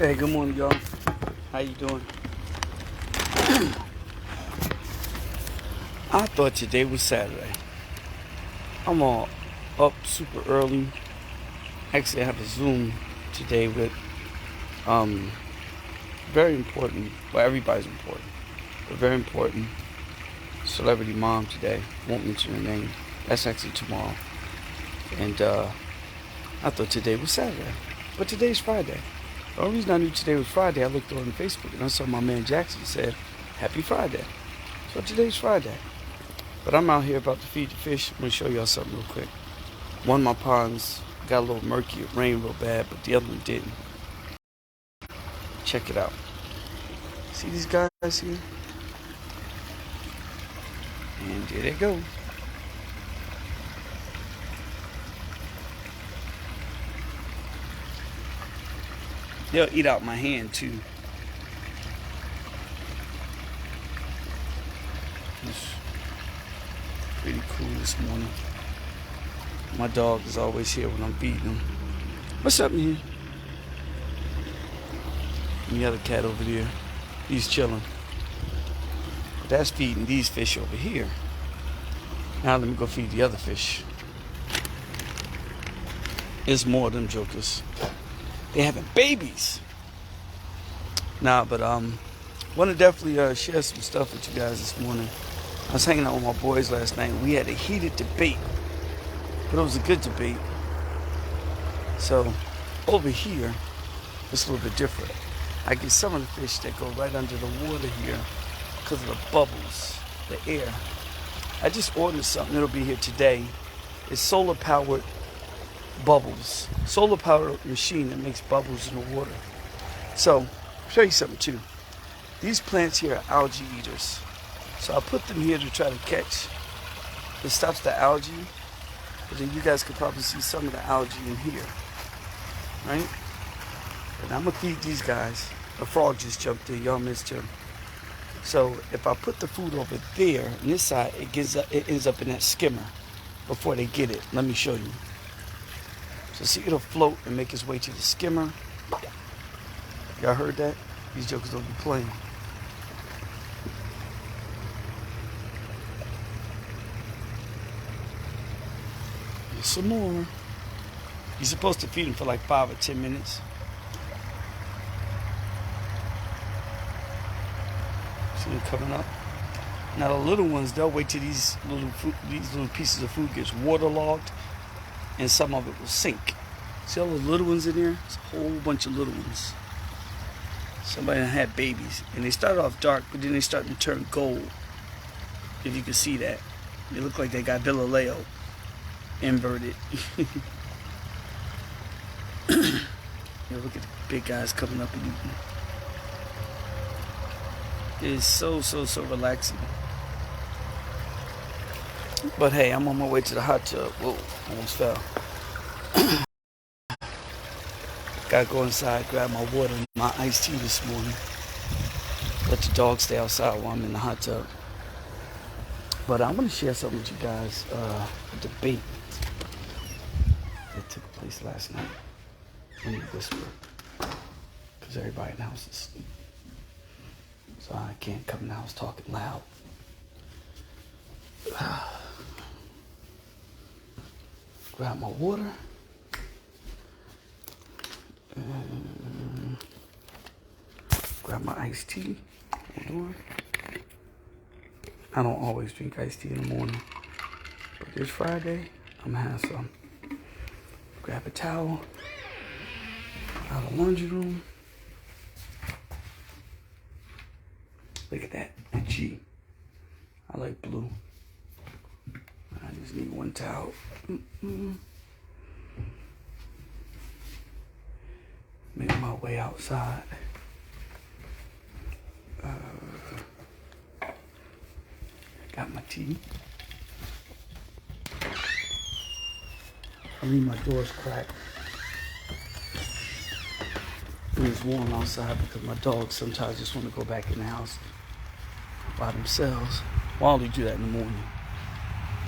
Hey, good morning, y'all. How you doing? I thought today was Saturday. I'm all up super early. Actually, I have a Zoom today with very important. Well, everybody's important, but very important celebrity mom today. Won't mention her name. That's actually tomorrow. And I thought today was Saturday, but today's Friday. The only reason I knew today was Friday, I looked on Facebook and I saw my man Jackson said, "Happy Friday." So today's Friday. But I'm out here about to feed the fish. I'm going to show y'all something real quick. One of my ponds got a little murky. It rained real bad, but the other one didn't. Check it out. See these guys here? And there they go. They'll eat out my hand too. It's pretty cool this morning. My dog is always here when I'm feeding him. What's up, man? And the other cat over there, he's chilling. But that's feeding these fish over here. Now let me go feed the other fish. There's more of them jokers. They having babies. Nah, but want to definitely share some stuff with you guys this morning. I was hanging out with my boys last night. We had a heated debate, but it was a good debate. So over here, it's a little bit different. I get some of the fish that go right under the water here because of the bubbles, the air. I just ordered something. It'll be here today. It's solar powered bubbles. Solar powered machine that makes bubbles in the water. So, I'll show you something too. These plants here are algae eaters. So I put them here to try to catch. It stops the algae. But then you guys could probably see some of the algae in here. Right? And I'm going to feed these guys. A frog just jumped in. Y'all missed him. So if I put the food over there, on this side, it ends up in that skimmer before they get it. Let me show you. So see, it'll float and make its way to the skimmer. Y'all heard that? These jokers don't be playing. Here's some more. You're supposed to feed them for like 5 or 10 minutes. See them coming up. Now the little ones, they'll wait till these little pieces of food gets waterlogged, and some of it will sink. See all those little ones in there? It's a whole bunch of little ones. Somebody had babies, and they start off dark, but then they start to turn gold. If you can see that, they look like they got Galileo inverted. Look at the big guys coming up and eating. It's so relaxing. But hey, I'm on my way to the hot tub. Whoa, almost fell. Gotta go inside, grab my water and my iced tea this morning. Let the dog stay outside while I'm in the hot tub. But I'm gonna share something with you guys. A debate that took place last night. Let me whisper, because everybody in the house is asleep. So I can't come in the house talking loud. Grab my water. Grab my iced tea. Hold on. I don't always drink iced tea in the morning, but this Friday, I'm gonna have some. Grab a towel out of the laundry room. Look at that, the G. I like blue. I just need one towel. Make my way outside. Got my tea. I leave my doors cracked. It's warm outside because my dogs sometimes just want to go back in the house by themselves. Well, I only do that in the morning.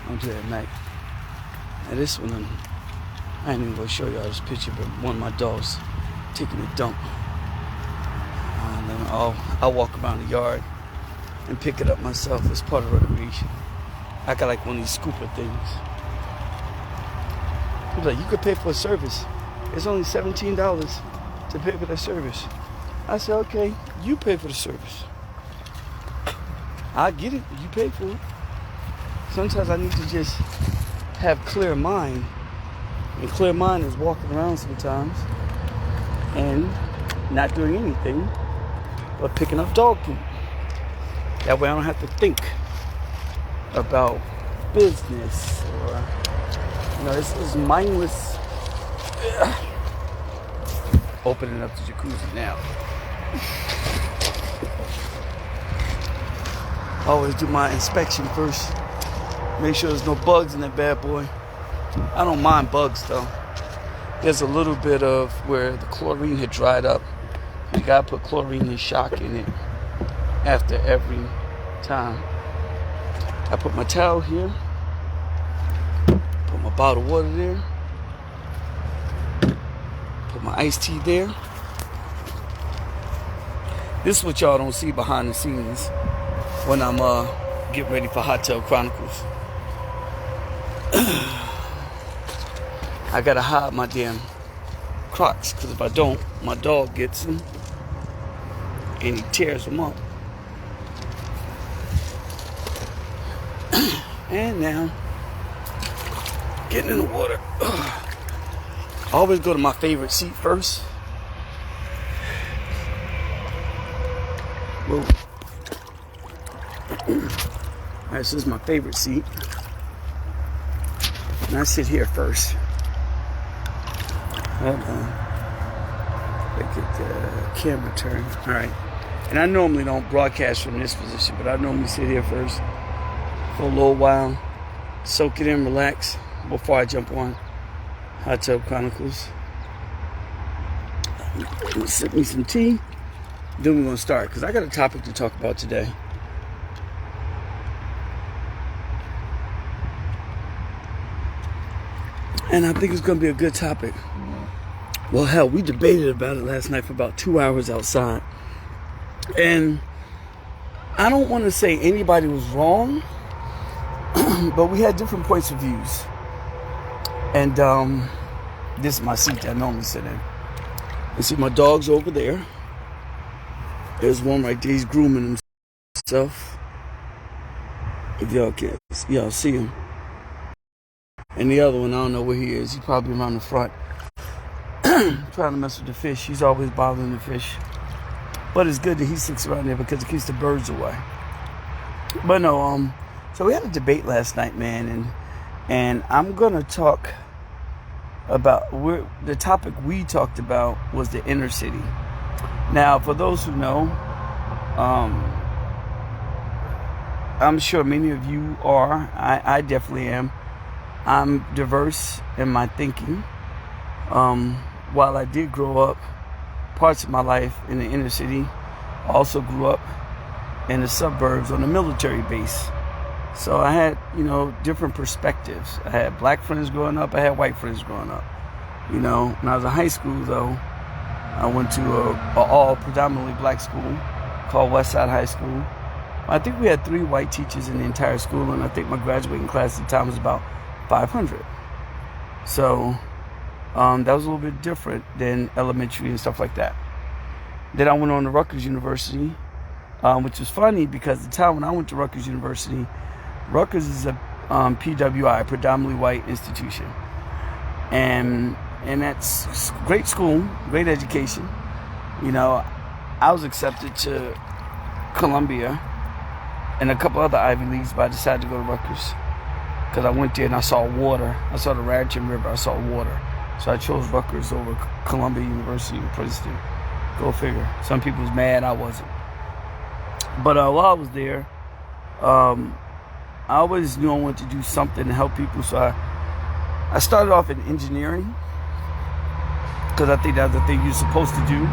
I don't do that at night. Now this one, I ain't even gonna show y'all this picture, but one of my dogs taking a dump. I'll walk around the yard and pick it up myself as part of recreation. I got like one of these scooper things. He's like, you could pay for a service. It's only $17 to pay for the service. I said, okay, you pay for the service. I get it, you pay for it. Sometimes I need to just have clear mind. And clear mind is walking around sometimes and not doing anything but picking up dog poop. That way I don't have to think about business or, this is mindless. Opening up the jacuzzi now. Always do my inspection first. Make sure there's no bugs in that bad boy. I don't mind bugs though. There's a little bit of where the chlorine had dried up. You gotta put chlorine and shock in it after every time. I put my towel here. Put my bottle of water there. Put my iced tea there. This is what y'all don't see behind the scenes when I'm getting ready for Tub Chronicles. I gotta hide my damn Crocs, because if I don't, my dog gets them and he tears them up. And now, getting in the water. I always go to my favorite seat first. Whoa. Alright, so this is my favorite seat. And I sit here first. Hold on. Look at the camera turn. Alright. And I normally don't broadcast from this position, but I normally sit here first for a little while. Soak it in, relax before I jump on Tub Chronicles. I'm gonna sip me some tea. Then we're gonna start, because I got a topic to talk about today. And I think it's gonna be a good topic. Well, hell, we debated about it last night for about 2 hours outside. And I don't want to say anybody was wrong, but we had different points of views. And this is my seat that I normally sit in. You see my dog's over there. There's one right there. He's grooming himself. If y'all can, y'all see him. And the other one, I don't know where he is. He's probably around the front. Trying to mess with the fish. He's always bothering the fish. But it's good that he sticks around there because it keeps the birds away. But no, so we had a debate last night, man, and I'm gonna talk about the topic we talked about was the inner city. Now, for those who know, I'm sure many of you are. I definitely am. I'm diverse in my thinking. While I did grow up parts of my life in the inner city, I also grew up in the suburbs on a military base. So I had, different perspectives. I had black friends growing up. I had white friends growing up. When I was in high school, though, I went to a all predominantly black school called Westside High School. I think we had 3 white teachers in the entire school, and I think my graduating class at the time was about 500. So that was a little bit different than elementary and stuff like that. Then I went on to Rutgers University, which was funny because at the time when I went to Rutgers University, Rutgers is a PWI, predominantly white institution. And that's great school, great education. I was accepted to Columbia and a couple other Ivy Leagues, but I decided to go to Rutgers because I went there and I saw water. I saw the Raritan River. I saw water. So I chose Rutgers over Columbia University in Princeton. Go figure. Some people was mad, I wasn't. But while I was there, I always knew I wanted to do something to help people. So I started off in engineering because I think that's the thing you're supposed to do.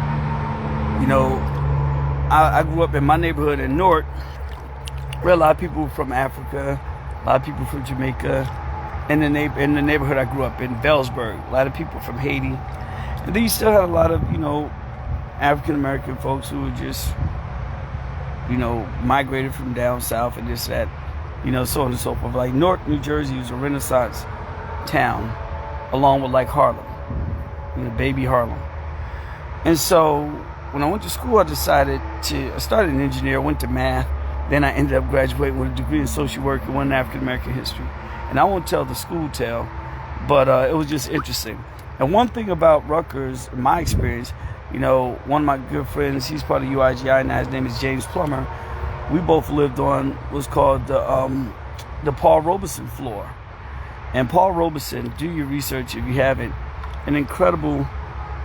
I grew up in my neighborhood in Newark, where a lot of people from Africa, a lot of people from Jamaica. In the neighborhood I grew up in, Bellsburg, a lot of people from Haiti. And then you still had a lot of, African American folks who were just migrated from down south and this, that, so on and so forth. Like Newark, New Jersey was a Renaissance town, along with like Harlem, baby Harlem. And so when I went to school, I started an engineer, went to math. Then I ended up graduating with a degree in social work and one in African American history. And I won't tell the school tale, but it was just interesting. And one thing about Rutgers, in my experience, one of my good friends, he's part of UIGI now, his name is James Plummer. We both lived on what's called the Paul Robeson floor. And Paul Robeson, do your research if you haven't, an incredible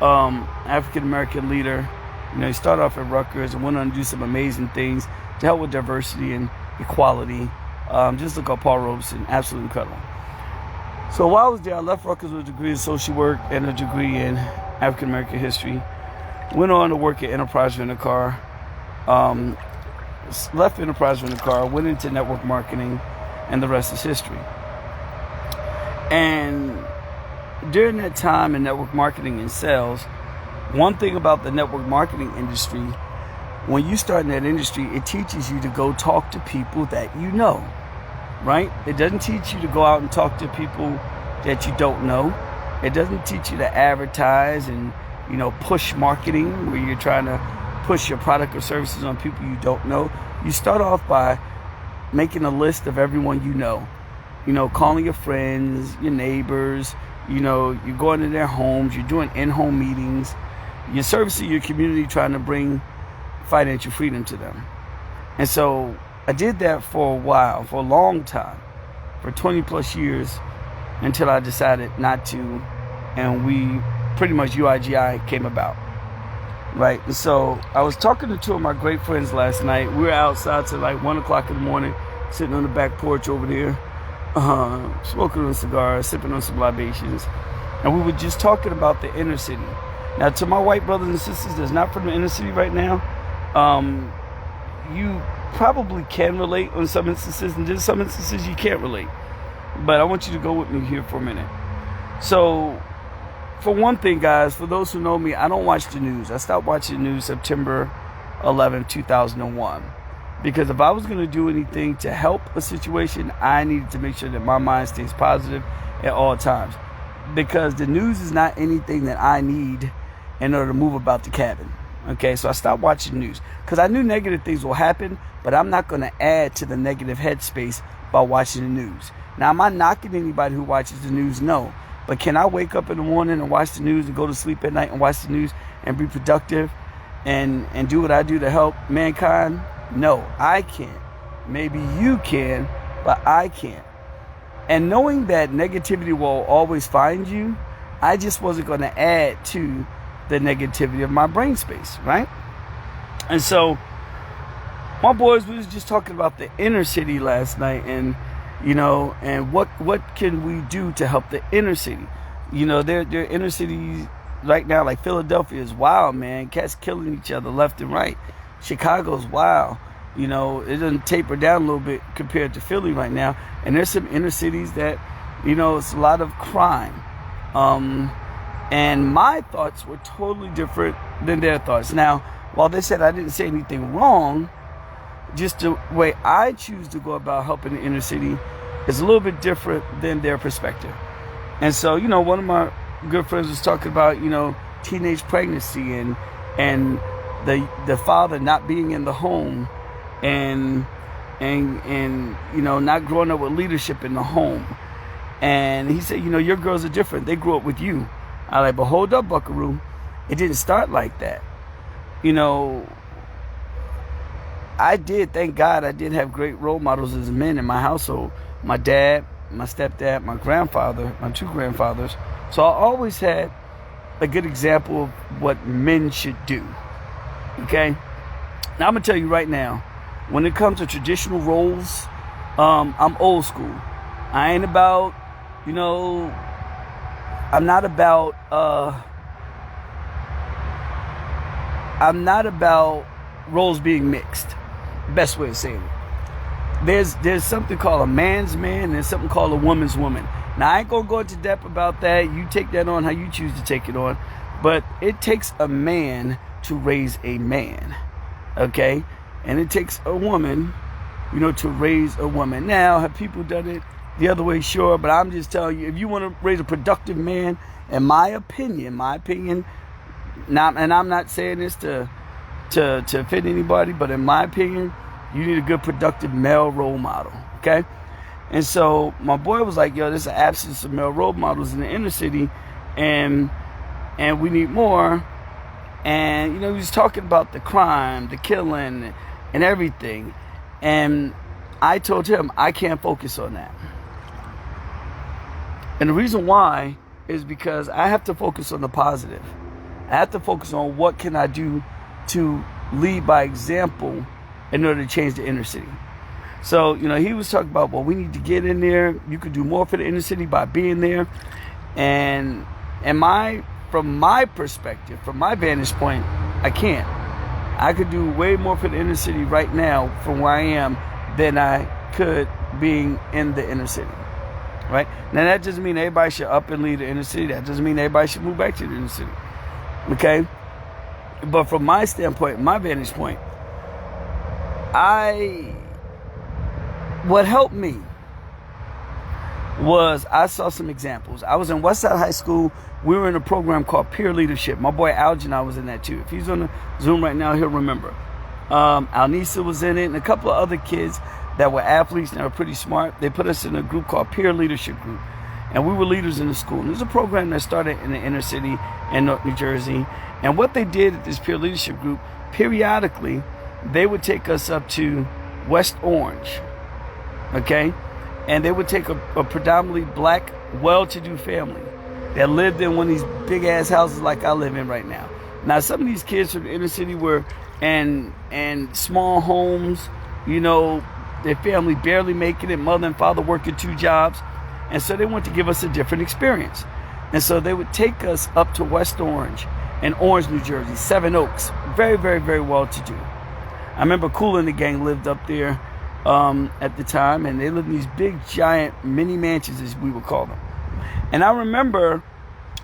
African-American leader. He started off at Rutgers and went on to do some amazing things to help with diversity and equality. Just look up Paul Robeson, absolutely incredible. So while I was there, I left Rutgers with a degree in social work and a degree in African-American history. Went on to work at Enterprise Rent-A-Car. Left Enterprise Rent-A-Car, went into network marketing, and the rest is history. And during that time in network marketing and sales, one thing about the network marketing industry, when you start in that industry, it teaches you to go talk to people that you know, right? It doesn't teach you to go out and talk to people that you don't know. It doesn't teach you to advertise and, push marketing where you're trying to push your product or services on people you don't know. You start off by making a list of everyone you know, calling your friends, your neighbors, you're going to their homes, you're doing in-home meetings, you're servicing your community, trying to bring financial freedom to them. And so I did that for a while, for a long time, for 20 plus years, until I decided not to, and we pretty much UIGI came about, right? And so I was talking to two of my great friends last night. We were outside till like 1 o'clock in the morning, sitting on the back porch over there, smoking on a cigar, sipping on some libations, and we were just talking about the inner city. Now, to my white brothers and sisters that's not from the inner city right now, you probably can relate on some instances, and there's some instances you can't relate. But I want you to go with me here for a minute. So, for one thing, guys, for those who know me, I don't watch the news. I stopped watching the news September 11, 2001. Because if I was going to do anything to help a situation, I needed to make sure that my mind stays positive at all times. Because the news is not anything that I need in order to move about the cabin. Okay, so I stopped watching the news. Because I knew negative things will happen, but I'm not going to add to the negative headspace by watching the news. Now, am I knocking anybody who watches the news? No. But can I wake up in the morning and watch the news and go to sleep at night and watch the news and be productive and do what I do to help mankind? No, I can't. Maybe you can, but I can't. And knowing that negativity will always find you, I just wasn't going to add to the negativity of my brain space, right? And so my boys, we was just talking about the inner city last night, and and what can we do to help the inner city? Their inner cities right now, like Philadelphia, is wild, man. Cats killing each other left and right. Chicago's wild. It doesn't taper down a little bit compared to Philly right now. And there's some inner cities that, it's a lot of crime. And my thoughts were totally different than their thoughts. Now, while they said I didn't say anything wrong, just the way I choose to go about helping the inner city is a little bit different than their perspective. And so, one of my good friends was talking about, teenage pregnancy and the father not being in the home and not growing up with leadership in the home. And he said, your girls are different. They grew up with you. I like, but hold up, buckaroo. It didn't start like that. Thank God, I did have great role models as men in my household. My dad, my stepdad, my grandfather, my two grandfathers. So I always had a good example of what men should do. Okay? Now I'm going to tell you right now, when it comes to traditional roles, I'm old school. I ain't about, I'm not about roles being mixed. Best way of saying it. There's something called a man's man, and there's something called a woman's woman. Now, I ain't gonna go into depth about that. You take that on how you choose to take it on. But it takes a man to raise a man. Okay? And it takes a woman, to raise a woman. Now, have people done it the other way? Sure. But I'm just telling you, if you want to raise a productive man, in my opinion, and I'm not saying this to offend anybody, but in my opinion, you need a good productive male role model. Okay? And so my boy was like, yo, there's an absence of male role models in the inner city, and we need more. And, he was talking about the crime, the killing, and everything. And I told him, I can't focus on that. And the reason why is because I have to focus on the positive. I have to focus on what can I do to lead by example in order to change the inner city. So, he was talking about, well, we need to get in there. You could do more for the inner city by being there. And from my perspective, from my vantage point, I can't. I could do way more for the inner city right now from where I am than I could being in the inner city. Right? Now, that doesn't mean everybody should up and leave the inner city. That doesn't mean everybody should move back to the inner city. Okay? But from my standpoint, my vantage point, what helped me was I saw some examples. I was in Westside High School. We were in a program called Peer Leadership. My boy Algernon was in that too. If he's on the Zoom right now, he'll remember. Alnisa was in it, and a couple of other kids that were athletes and they were pretty smart. They put us in a group called Peer Leadership Group. And we were leaders in the school. And there's a program that started in the inner city in North New Jersey. And what they did at this Peer Leadership Group, periodically, they would take us up to West Orange. Okay? And they would take a predominantly black, well-to-do family that lived in one of these big-ass houses like I live in right now. Now, some of these kids from the inner city were in small homes, their family barely making it, mother and father working 2 jobs. And so they wanted to give us a different experience. And so they would take us up to West Orange and Orange, New Jersey, Seven Oaks. Very, very, very well-to-do. I remember Kool and the gang lived up there at the time, and they lived in these big, giant mini mansions, as we would call them. And I remember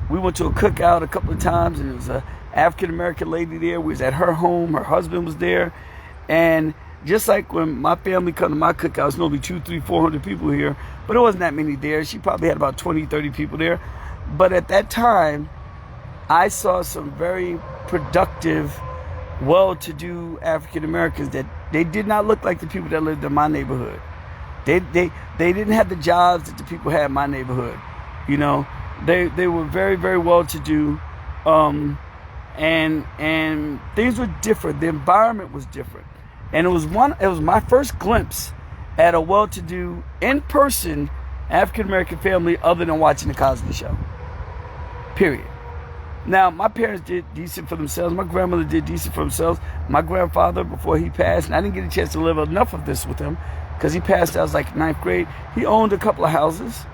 we went to a cookout a couple of times, and there was a African-American lady there. We was at her home. Her husband was there. And just like when my family come to my cookout, it's normally 200, 300, 400 people here, but it wasn't that many there. She probably had about 20, 30 people there. But at that time, I saw some very productive, well-to-do African-Americans that they did not look like the people that lived in my neighborhood. They didn't have the jobs that the people had in my neighborhood. They were very, very well-to-do, and things were different. The environment was different. And it was my first glimpse at a well-to-do, in-person African-American family other than watching the Cosby Show. Period. Now, my parents did decent for themselves. My grandmother did decent for themselves. My grandfather, before he passed, and I didn't get a chance to live enough of this with him because he passed, I was like 9th grade. He owned a couple of houses,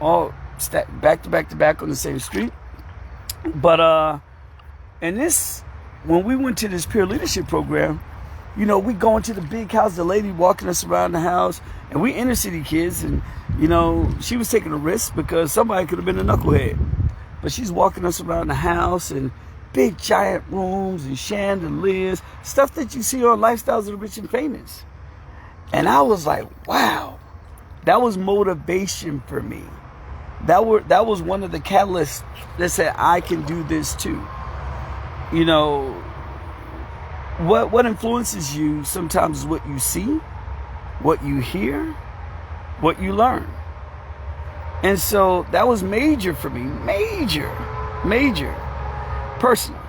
all stacked back to back to back on the same street. But, when we went to this peer leadership program, we go into the big house, the lady walking us around the house, and we inner city kids, and, she was taking a risk because somebody could have been a knucklehead. But she's walking us around the house and big giant rooms and chandeliers, stuff that you see on Lifestyles of the Rich and Famous. And I was like, wow, that was motivation for me. That was one of the catalysts that said, I can do this too. What influences you sometimes is what you see, what you hear, what you learn. And so that was major for me, major, personally.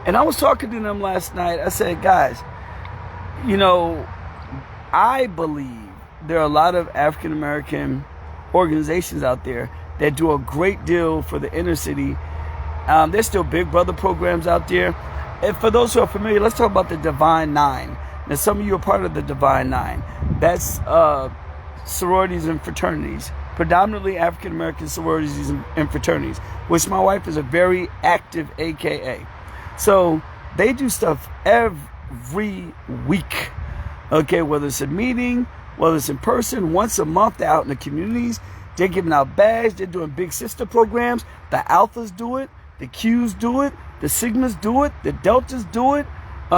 And I was talking to them last night. I said, guys, I believe there are a lot of African-American organizations out there that do a great deal for the inner city. There's still Big Brother programs out there. And for those who are familiar, let's talk about the Divine Nine. Now, some of you are part of the Divine Nine. That's sororities and fraternities, predominantly African-American sororities and fraternities, which my wife is a very active AKA. So they do stuff every week, okay, whether it's a meeting, whether it's in person, once a month, they're out in the communities, they're giving out bags, they're doing big sister programs, the Alphas do it, the Qs do it, the Sigmas do it, the Deltas do it,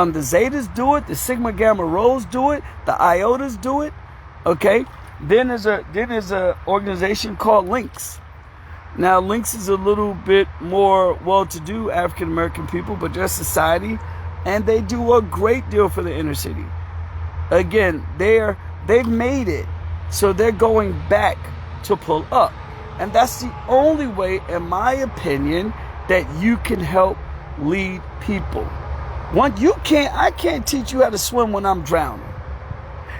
The Zetas do it. The Sigma Gamma Rhos do it. The Iotas do it. Okay. Then there's a organization called Links. Now, Links is a little bit more well-to-do African American people, but they're society, and they do a great deal for the inner city. Again, they've made it, so they're going back to pull up, and that's the only way, in my opinion, that you can help lead people. I can't teach you how to swim when I'm drowning.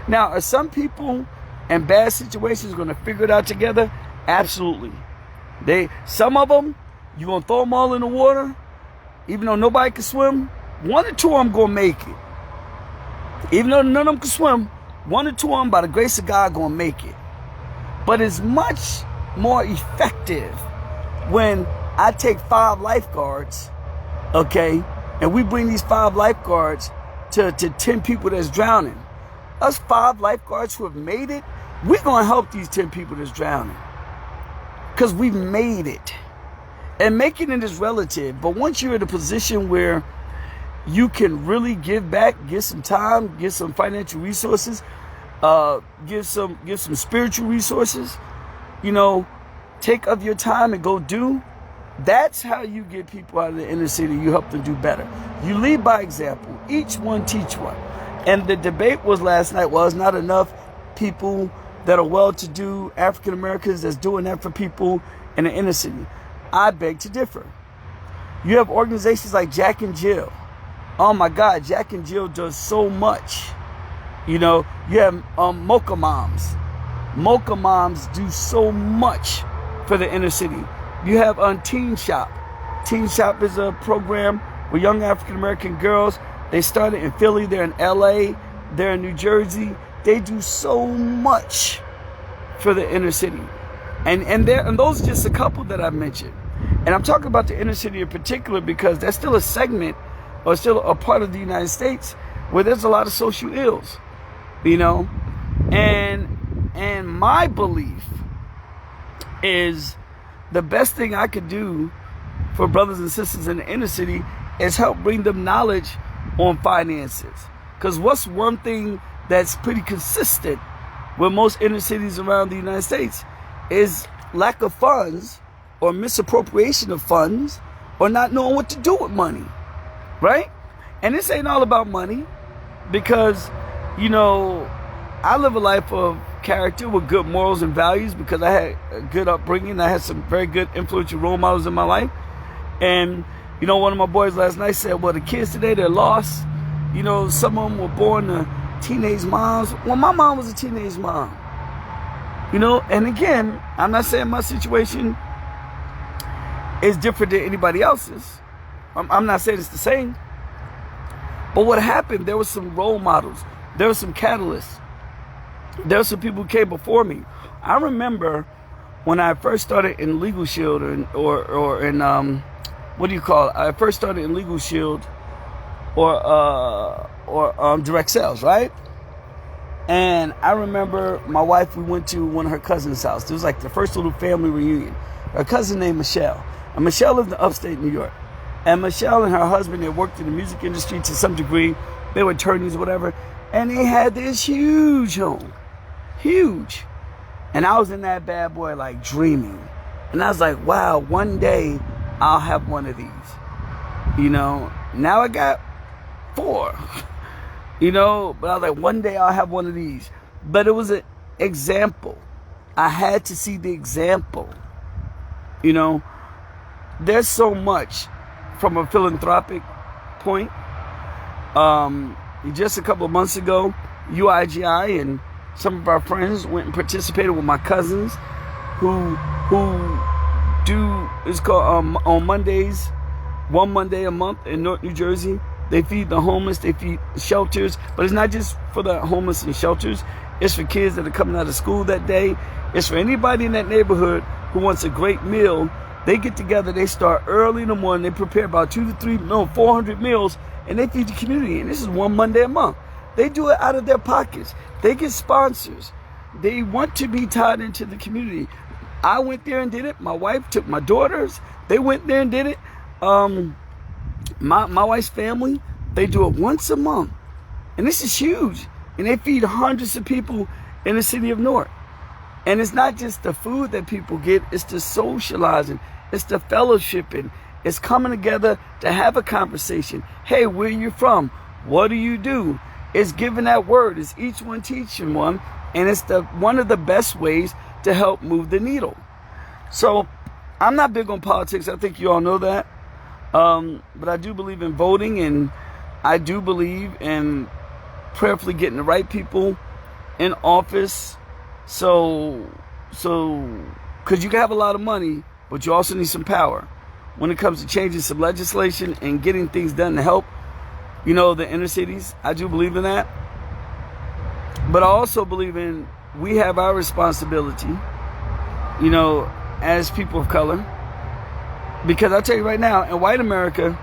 Now, are some people in bad situations going to figure it out together? Absolutely. Some of them, you're going to throw them all in the water, even though nobody can swim. One or two of them going to make it. Even though none of them can swim, one or two of them, by the grace of God, going to make it. But it's much more effective when I take 5 lifeguards, okay, and we bring these 5 lifeguards to 10 people that's drowning. Us 5 lifeguards who have made it, we're going to help these 10 people that's drowning. Because we've made it. And making it is relative. But once you're in a position where you can really give back, give some time, give some financial resources, give some spiritual resources, take of your time and go do. That's how you get people out of the inner city. You help them do better. You lead by example. Each one teach one. And the debate was last night, well, it's not enough people that are well-to-do African Americans that's doing that for people in the inner city. I beg to differ. You have organizations like Jack and Jill. Oh my God, Jack and Jill does so much. You have Mocha Moms. Mocha Moms do so much for the inner city. You have Teen Shop. Teen Shop is a program with young African American girls. They started in Philly, they're in LA, they're in New Jersey. They do so much for the inner city. And those are just a couple that I mentioned. And I'm talking about the inner city in particular because that's still a segment or still a part of the United States where there's a lot of social ills, And my belief is the best thing I could do for brothers and sisters in the inner city is help bring them knowledge on finances. Because what's one thing that's pretty consistent with most inner cities around the United States is lack of funds or misappropriation of funds or not knowing what to do with money, right? And this ain't all about money because, I live a life of character with good morals and values because I had a good upbringing. I had some very good influential role models in my life. And, one of my boys last night said, well, the kids today, they're lost. Some of them were born to teenage moms. Well, my mom was a teenage mom. And again, I'm not saying my situation is different than anybody else's. I'm not saying it's the same. But what happened, there were some role models. There were some catalysts. There were some people who came before me. I remember when I first started in Legal Shield or in I first started in Legal Shield or direct sales, right? And I remember my wife, we went to one of her cousin's house. It was like the first little family reunion. Her cousin named Michelle. And Michelle lived in upstate New York. And Michelle and her husband, they worked in the music industry to some degree. They were attorneys or whatever. And they had this huge home. Huge. And I was in that bad boy like dreaming. And I was like, wow, one day I'll have one of these. Now I got 4. But I was like, one day I'll have one of these. But it was an example. I had to see the example. There's so much from a philanthropic point. Just a couple of months ago, UIGI and some of our friends went and participated with my cousins who do, it's called on Mondays, one Monday a month in North New Jersey. They feed the homeless, they feed shelters, but it's not just for the homeless and shelters. It's for kids that are coming out of school that day. It's for anybody in that neighborhood who wants a great meal. They get together, they start early in the morning, they prepare about 400 meals, and they feed the community. And this is one Monday a month. They do it out of their pockets. They get sponsors. They want to be tied into the community. I went there and did it. My wife took my daughters. They went there and did it. My wife's family, They do it once a month. And this is huge. And they feed hundreds of people in the city of Newark. And it's not just the food that people get, it's the socializing, it's the fellowshipping, it's coming together to have a conversation. Hey, where you from? What do you do? It's giving that word. It's each one teaching one. And it's one of the best ways to help move the needle. So I'm not big on politics. I think you all know that. But I do believe in voting, and I do believe in prayerfully getting the right people in office. So, because you can have a lot of money, but you also need some power when it comes to changing some legislation and getting things done to help, the inner cities. I do believe in that. But I also believe in we have our responsibility, as people of color. Because I'll tell you right now, in white America,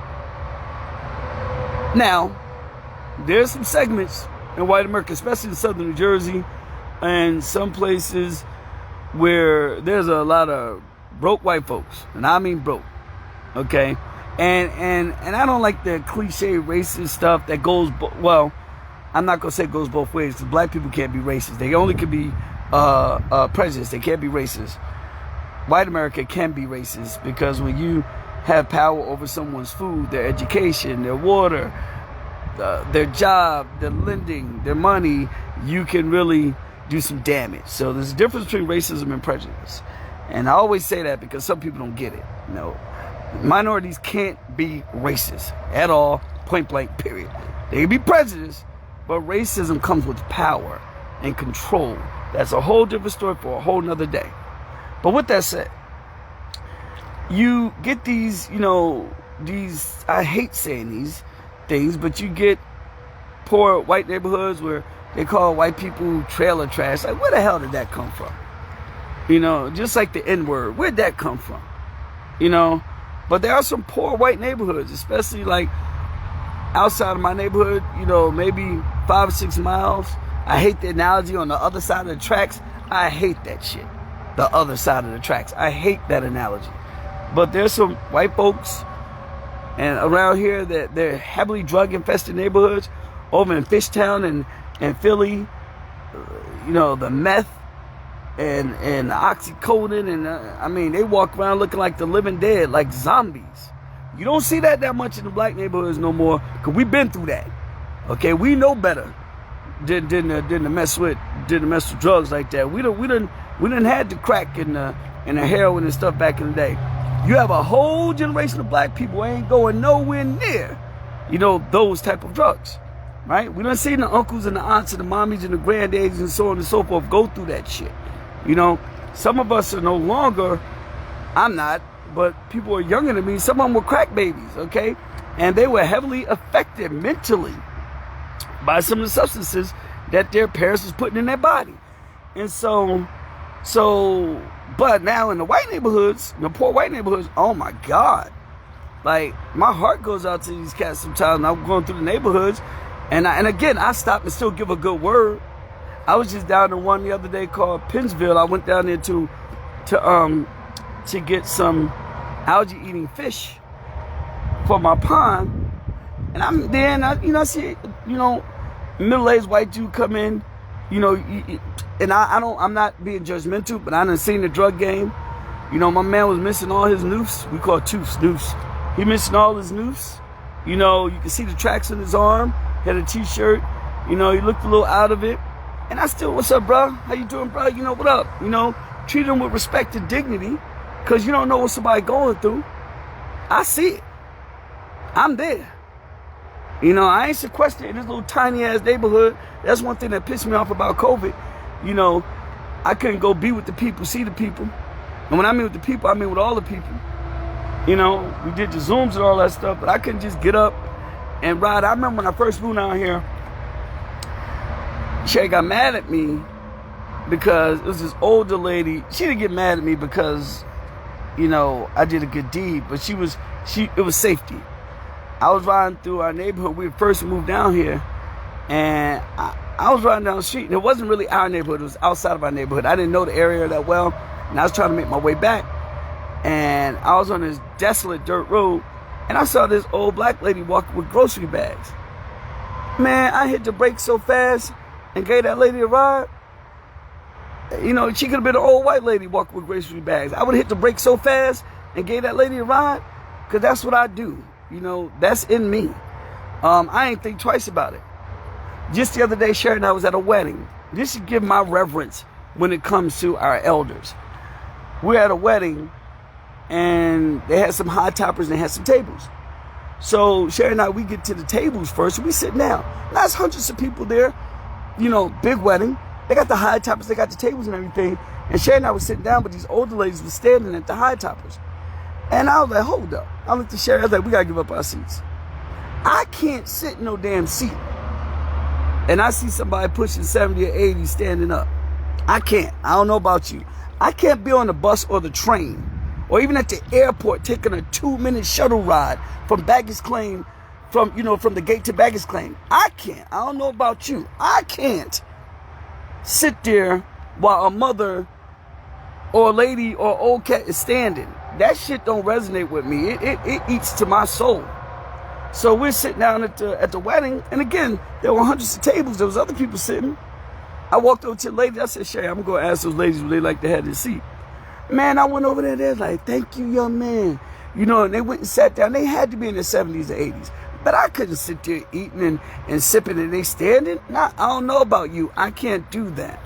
now, there's some segments in white America, especially in southern New Jersey, and some places where there's a lot of broke white folks, and I mean broke, okay? And I don't like the cliche racist stuff that goes, well, I'm not going to say it goes both ways, because black people can't be racist. They only can be prejudiced. They can't be racist. White America can be racist, because when you have power over someone's food, their education, their water, their job, their lending, their money, you can really do some damage. So there's a difference between racism and prejudice. And I always say that because some people don't get it. Minorities can't be racist at all, point blank, period. They can be prejudiced, but racism comes with power and control. That's a whole different story for a whole nother day. But with that said, you get these, I hate saying these things, but you get poor white neighborhoods where they call white people trailer trash. Like, where the hell did that come from? Just like the N-word, where'd that come from? But there are some poor white neighborhoods, especially like outside of my neighborhood, maybe 5 or 6 miles. I hate the analogy on the other side of the tracks. I hate that shit. The other side of the tracks. I hate that analogy. But there's some white folks and around here that they're heavily drug infested neighborhoods over in Fishtown and Philly. The meth and the oxycodone, and they walk around looking like the living dead, like zombies. You don't see that much in the black neighborhoods no more, because we've been through that. Okay, we know better than mess with drugs like that. We done had the crack and the heroin and stuff back in the day. You have a whole generation of black people who ain't going nowhere near, those type of drugs, right? We done seen the uncles and the aunts and the mommies and the granddaddies and so on and so forth go through that shit. Some of us are no longer, I'm not, but people are younger than me. Some of them were crack babies, okay? And they were heavily affected mentally by some of the substances that their parents was putting in their body. And so, but now in the white neighborhoods, the poor white neighborhoods, oh my God. Like, my heart goes out to these cats sometimes. And I'm going through the neighborhoods, and again, I stop and still give a good word. I was just down to one the other day called Pennsville. I went down there to get some algae eating fish for my pond. And I'm there, and I see, middle-aged white dude come in, and I'm not being judgmental, but I done seen the drug game. My man was missing all his noose. We call it noose. He missing all his noose. You can see the tracks on his arm. He had a t-shirt. He looked a little out of it. And I still, what's up, bro? How you doing, bro? What up? Treat him with respect and dignity, because you don't know what somebody going through. I see it. I'm there. I ain't sequestered in this little tiny ass neighborhood. That's one thing that pissed me off about COVID. I couldn't go be with the people, see the people. And when I mean with the people, I mean with all the people. We did the Zooms and all that stuff, but I couldn't just get up and ride. I remember when I first moved down here, she got mad at me because it was this older lady. She didn't get mad at me because, I did a good deed, but it was safety. I was riding through our neighborhood. We first moved down here, and I was riding down the street, and it wasn't really our neighborhood. It was outside of our neighborhood. I didn't know the area that well, and I was trying to make my way back, and I was on this desolate dirt road, and I saw this old black lady walking with grocery bags. Man, I hit the brakes so fast and gave that lady a ride. You know, she could have been an old white lady walking with grocery bags. I would have hit the brakes so fast and gave that lady a ride, because that's what I do. You know, that's in me. I ain't think twice about it. Just the other day, Sharon and I was at a wedding. This should give my reverence when it comes to our elders. We're at a wedding, and they had some high toppers and they had some tables. So Sharon and I, we get to the tables first, and we sit down. Now, there's hundreds of people there, you know, big wedding. They got the high toppers, they got the tables and everything. And Sharon and I were sitting down, but these older ladies were standing at the high toppers. And I was like, hold up. I looked at Sharon, I was like, we gotta give up our seats. I can't sit in no damn seat. And I see somebody pushing 70 or 80 standing up. I can't. I don't know about you. I can't be on the bus or the train, or even at the airport taking a 2-minute shuttle ride from baggage claim, from the gate to baggage claim. I can't. I don't know about you. I can't sit there while a mother or a lady or old cat is standing. That shit don't resonate with me. It eats to my soul. So we're sitting down at the wedding, and again, there were hundreds of tables. There was other people sitting. I walked over to the lady. I said, Shay, I'm going to ask those ladies would they like to have this seat. Man, I went over there. They're like, thank you, young man. You know, and they went and sat down. They had to be in their 70s or 80s. But I couldn't sit there eating and sipping and they standing. Nah, I don't know about you. I can't do that.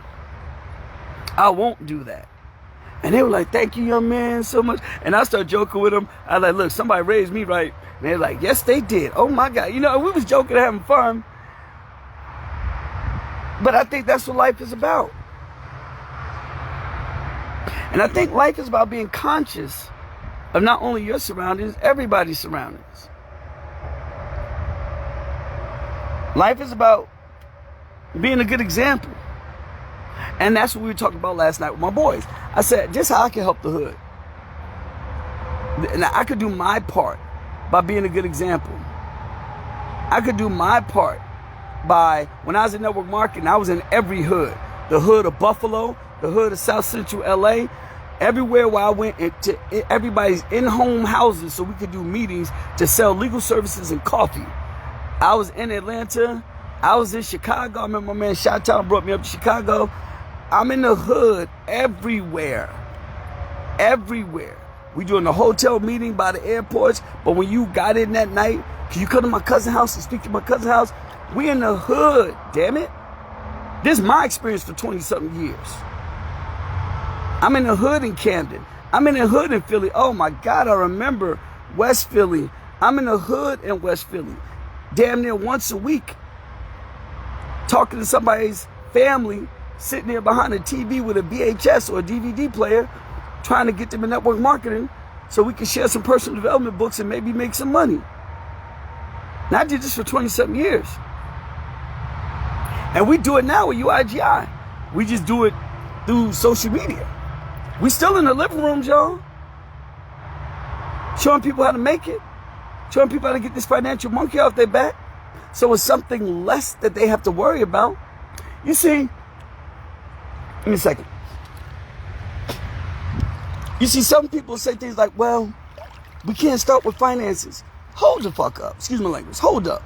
I won't do that. And they were like, thank you, young man, so much. And I started joking with them. I was like, look, somebody raised me right. And they're like, yes, they did. Oh, my God. You know, we was joking, having fun. But I think that's what life is about. And I think life is about being conscious of not only your surroundings, everybody's surroundings. Life is about being a good example. And that's what we were talking about last night with my boys. I said, just how I can help the hood. And I could do my part by being a good example. I could do my part by, when I was in network marketing, I was in every hood. The hood of Buffalo, the hood of South Central LA, everywhere where I went into everybody's in-home houses so we could do meetings to sell legal services and coffee. I was in Atlanta. I was in Chicago. I remember my man Chi-Town brought me up to Chicago. I'm in the hood everywhere. Everywhere. We doing the hotel meeting by the airports, but when you got in that night, can you come to my cousin's house and speak to my cousin's house? We in the hood, damn it. This is my experience for 20-something years. I'm in the hood in Camden. I'm in the hood in Philly. Oh my God, I remember West Philly. I'm in the hood in West Philly. Damn near once a week. Talking to somebody's family, sitting there behind a TV with a VHS or a DVD player, trying to get them in network marketing so we can share some personal development books and maybe make some money. Now I did this for 20-something years. And we do it now with UIGI. We just do it through social media. We still in the living rooms, y'all. Showing people how to make it. Showing people how to get this financial monkey off their back. So it's something less that they have to worry about. You see, give me a second. You see, some people say things like, well, we can't start with finances. Hold the fuck up. Excuse my language. Hold up.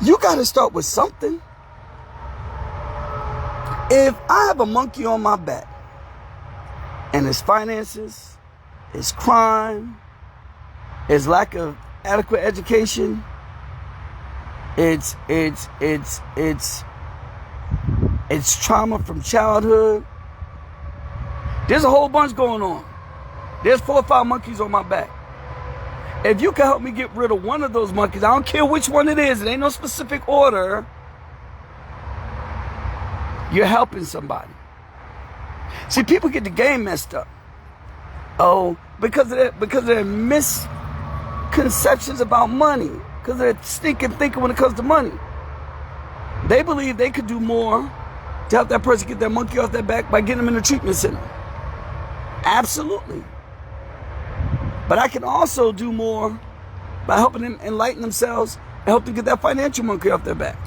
You got to start with something. If I have a monkey on my back and it's finances, it's crime, it's lack of adequate education, it's trauma from childhood. There's a whole bunch going on. There's 4 or 5 monkeys on my back. If you can help me get rid of one of those monkeys, I don't care which one it is, it ain't no specific order, you're helping somebody. See, people get the game messed up. Oh, because of their misconceptions about money, because of their stinking thinking when it comes to money. They believe they could do more to help that person get their monkey off their back by getting them in a treatment center. Absolutely. But I can also do more by helping them enlighten themselves and help them get that financial monkey off their back.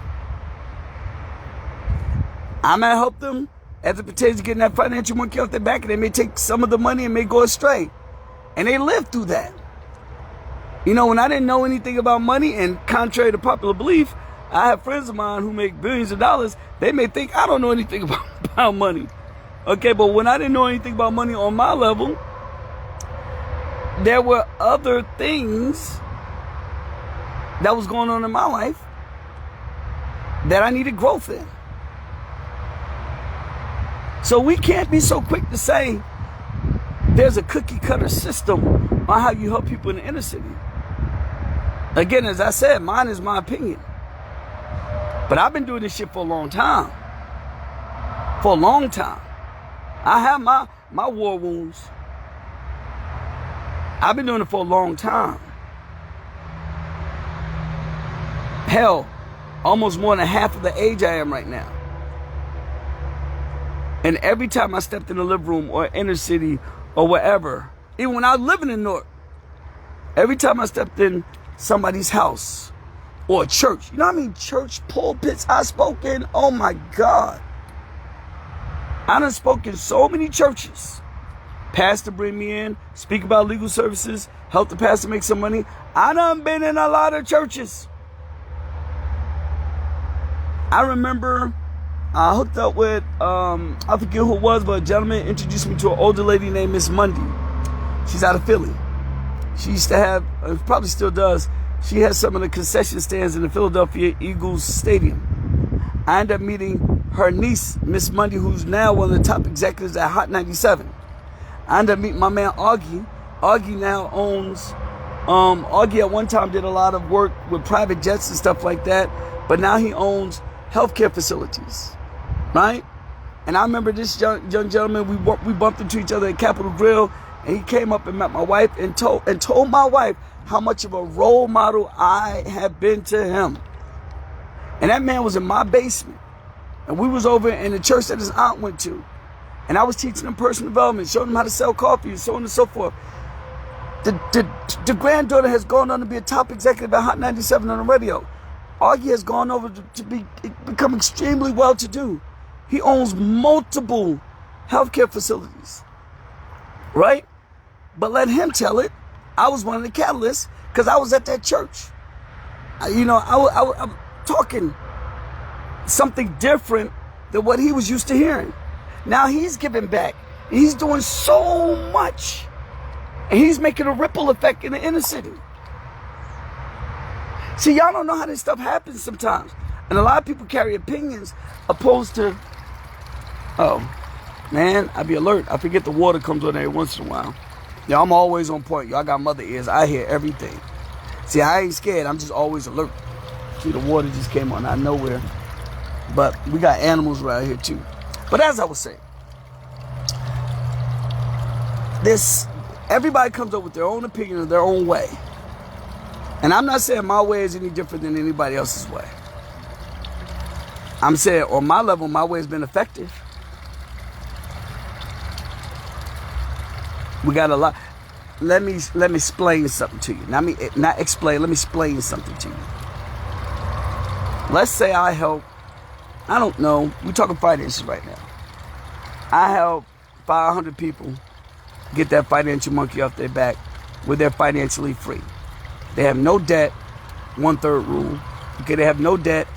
I might help them as it pertains to getting that financial monkey off their back, and they may take some of the money and may go astray. And they live through that. You know, when I didn't know anything about money, and contrary to popular belief, I have friends of mine who make billions of dollars. They may think I don't know anything about money. Okay, but when I didn't know anything about money on my level, there were other things that was going on in my life that I needed growth in. So we can't be so quick to say there's a cookie cutter system on how you help people in the inner city. Again, as I said, mine is my opinion. But I've been doing this shit for a long time. For a long time. I have my war wounds. I've been doing it for a long time. Hell, almost more than half of the age I am right now. And every time I stepped in the living room or inner city or wherever, even when I was living in Newark, every time I stepped in somebody's house or a church, you know how many church pulpits I spoke in? Oh my God. I done spoke in so many churches. Pastor bring me in, speak about legal services, help the pastor make some money. I done been in a lot of churches. I remember I hooked up with, I forget who it was, but a gentleman introduced me to an older lady named Miss Mundy. She's out of Philly. She used to have, probably still does, she has some of the concession stands in the Philadelphia Eagles Stadium. I ended up meeting her niece, Miss Mundy, who's now one of the top executives at Hot 97. I ended up meeting my man, Augie. Augie now owns, Augie at one time did a lot of work with private jets and stuff like that, but now he owns healthcare facilities, right? And I remember this young gentleman, we bumped into each other at Capitol Grill, and he came up and met my wife and told my wife how much of a role model I have been to him. And that man was in my basement, and we was over in the church that his aunt went to, and I was teaching him personal development, showing him how to sell coffee and so on and so forth. The granddaughter has gone on to be a top executive at Hot 97 on the radio. Augie has gone over to become extremely well-to-do. He owns multiple healthcare facilities, right? But let him tell it. I was one of the catalysts because I was at that church. I'm talking something different than what he was used to hearing. Now he's giving back. He's doing so much. And he's making a ripple effect in the inner city. See, y'all don't know how this stuff happens sometimes. And a lot of people carry opinions opposed to, oh, man, I be alert. I forget the water comes on every once in a while. Yeah, I'm always on point. Y'all got mother ears. I hear everything. See, I ain't scared. I'm just always alert. See, the water just came on out of nowhere. But we got animals around here too. But as I was saying, everybody comes up with their own opinion in their own way. And I'm not saying my way is any different than anybody else's way. I'm saying on my level, my way has been effective. We got a lot. Let me explain something to you. Let me explain something to you. Let's say I help, I don't know, we're talking finances right now. I help 500 people get that financial monkey off their back where they're financially free. They have no debt, 1/3 rule. Okay, they have no debt.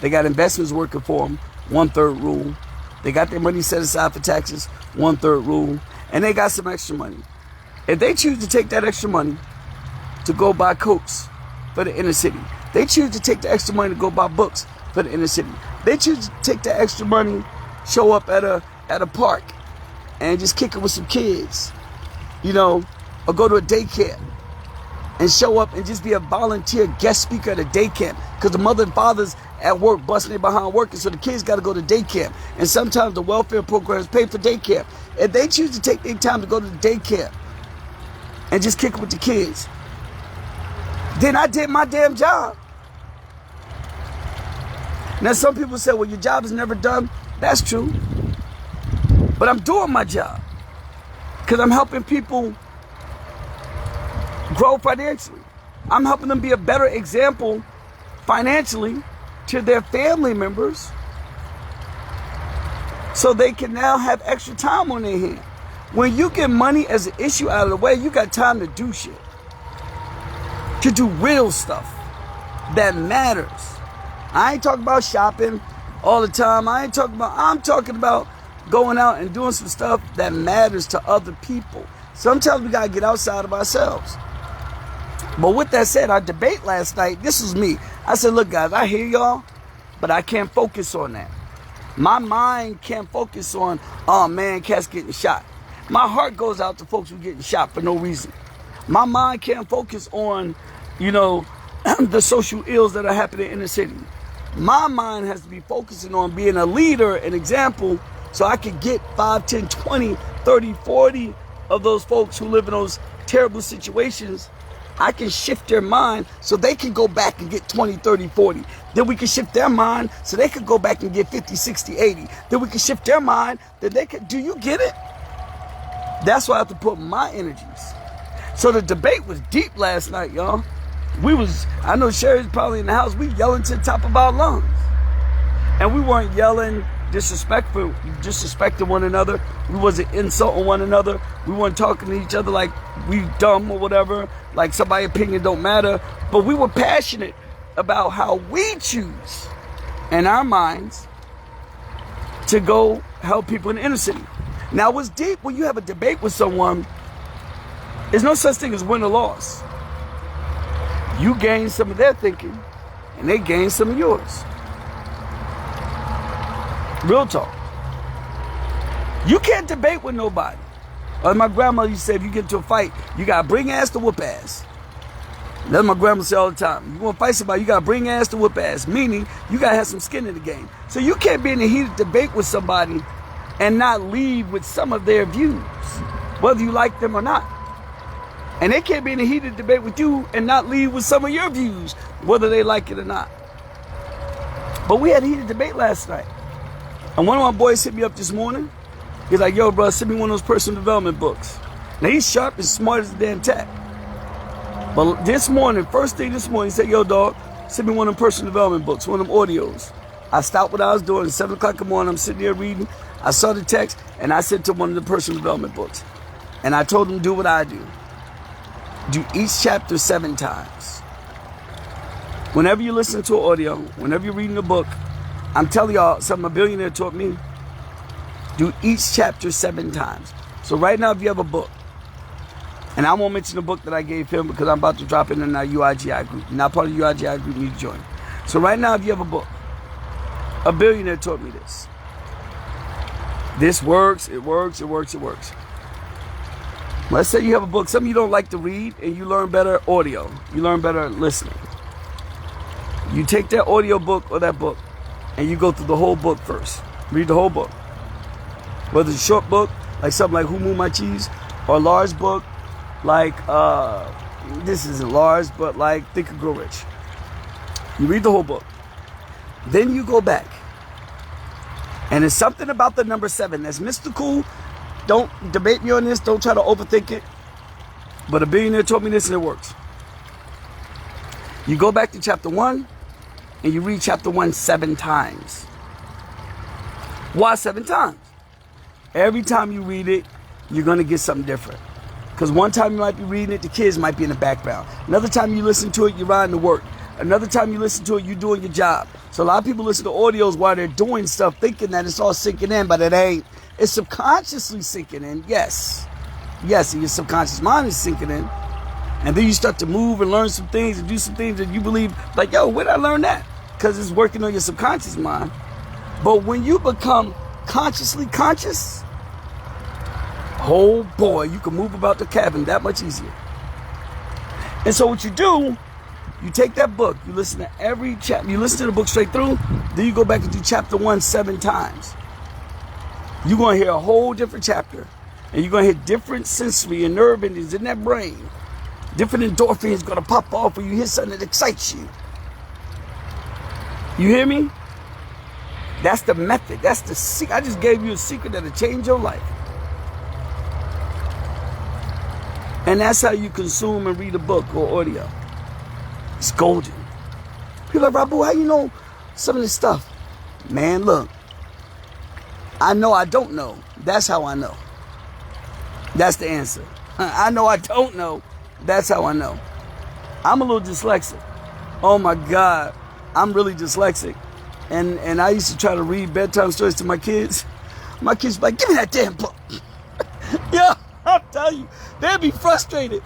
They got investments working for them, 1/3 rule. They got their money set aside for taxes, 1/3 rule. And they got some extra money. If they choose to take that extra money to go buy coats for the inner city, they choose to take the extra money to go buy books for the inner city, they choose to take the extra money, show up at a park and just kick it with some kids, or go to a daycare and show up and just be a volunteer guest speaker at a day camp because the mother and father's at work busting their behind working, so the kids got to go to day camp. And sometimes the welfare programs pay for day camp. If they choose to take their time to go to the day camp and just kick it with the kids, then I did my damn job. Now some people say, well, your job is never done. That's true. But I'm doing my job because I'm helping people grow financially. I'm helping them be a better example financially to their family members so they can now have extra time on their hand. When you get money as an issue out of the way, you got time to do shit. to do real stuff that matters. I ain't talking about shopping all the time. I'm talking about going out and doing some stuff that matters to other people. Sometimes we got to get outside of ourselves. But with that said, our debate last night, this was me. I said, look, guys, I hear y'all, but I can't focus on that. My mind can't focus on, oh, man, cats getting shot. My heart goes out to folks who are getting shot for no reason. My mind can't focus on, the social ills that are happening in the city. My mind has to be focusing on being a leader, an example, so I can get 5, 10, 20, 30, 40 of those folks who live in those terrible situations. I can shift their mind so they can go back and get 20, 30, 40. Then we can shift their mind so they can go back and get 50, 60, 80. Then we can shift their mind that they can, do you get it? That's why I have to put my energies. So the debate was deep last night, y'all. I know Sherry's probably in the house, we yelling to the top of our lungs. And we weren't yelling disrespecting one another. We wasn't insulting one another. We weren't talking to each other like we dumb or whatever, like somebody's opinion don't matter. But we were passionate about how we choose in our minds to go help people in the inner city. Now, what's deep when you have a debate with someone, there's no such thing as win or loss. You gain some of their thinking, and they gain some of yours. Real talk. You can't debate with nobody. As my grandmother used to say, if you get into a fight, you got to bring ass to whoop ass. That's what my grandma say all the time. You want to fight somebody, you got to bring ass to whoop ass. Meaning, you got to have some skin in the game. So you can't be in a heated debate with somebody and not leave with some of their views, whether you like them or not. And they can't be in a heated debate with you and not leave with some of your views, whether they like it or not. But we had a heated debate last night. And one of my boys hit me up this morning. He's like, yo, bro, send me one of those personal development books. Now, he's sharp and smart as a damn tack. But first thing this morning, he said, yo, dog, send me one of them personal development books, one of them audios. I stopped what I was doing at 7 o'clock in the morning. I'm sitting there reading. I saw the text, and I sent to one of the personal development books. And I told him, do what I do. Do each chapter 7 times. Whenever you listen to an audio, whenever you're reading a book, I'm telling y'all something a billionaire taught me. Do each chapter 7 times. So right now, if you have a book, and I won't mention the book that I gave him because I'm about to drop it in our UIGI group. You're not part of the UIGI group, you need to join. So right now, if you have a book, a billionaire taught me this. This works, it works, it works, it works. Let's say you have a book, something you don't like to read, and you learn better audio. You learn better listening. You take that audio book or that book, and you go through the whole book first. Read the whole book. Whether it's a short book, like something like Who Moved My Cheese, or a large book, like, this isn't large, but like Think and Grow Rich. You read the whole book. Then you go back. And it's something about the number 7 that's mystical. Don't debate me on this. Don't try to overthink it. But a billionaire told me this and it works. You go back to chapter 1 and you read chapter 1 7 times. Why 7 times? Every time you read it, you're going to get something different. Because one time you might be reading it, the kids might be in the background. Another time you listen to it, you're riding to work. Another time you listen to it, you're doing your job. So a lot of people listen to audios while they're doing stuff, thinking that it's all sinking in, but it ain't. It's subconsciously sinking in, yes. Yes, and your subconscious mind is sinking in. And then you start to move and learn some things and do some things that you believe, like, yo, where did I learn that? Because it's working on your subconscious mind. But when you become consciously conscious, oh boy, you can move about the cabin that much easier. And so what you do, you take that book, you listen to every chapter, you listen to the book straight through, then you go back and do chapter 1 7 times. You're going to hear a whole different chapter. And you're going to hear different sensory and nerve endings in that brain. Different endorphins going to pop off when you hear something that excites you. You hear me? That's the method. That's the secret. I just gave you a secret that'll change your life. And that's how you consume and read a book or audio. It's golden. People are like, Rabu, how you know some of this stuff? Man, look. I know I don't know. That's how I know. That's the answer. I know I don't know. That's how I know. I'm a little dyslexic. Oh my God, I'm really dyslexic. And I used to try to read bedtime stories to my kids. My kids be like, give me that damn book. Yeah, I'll tell you, they'd be frustrated.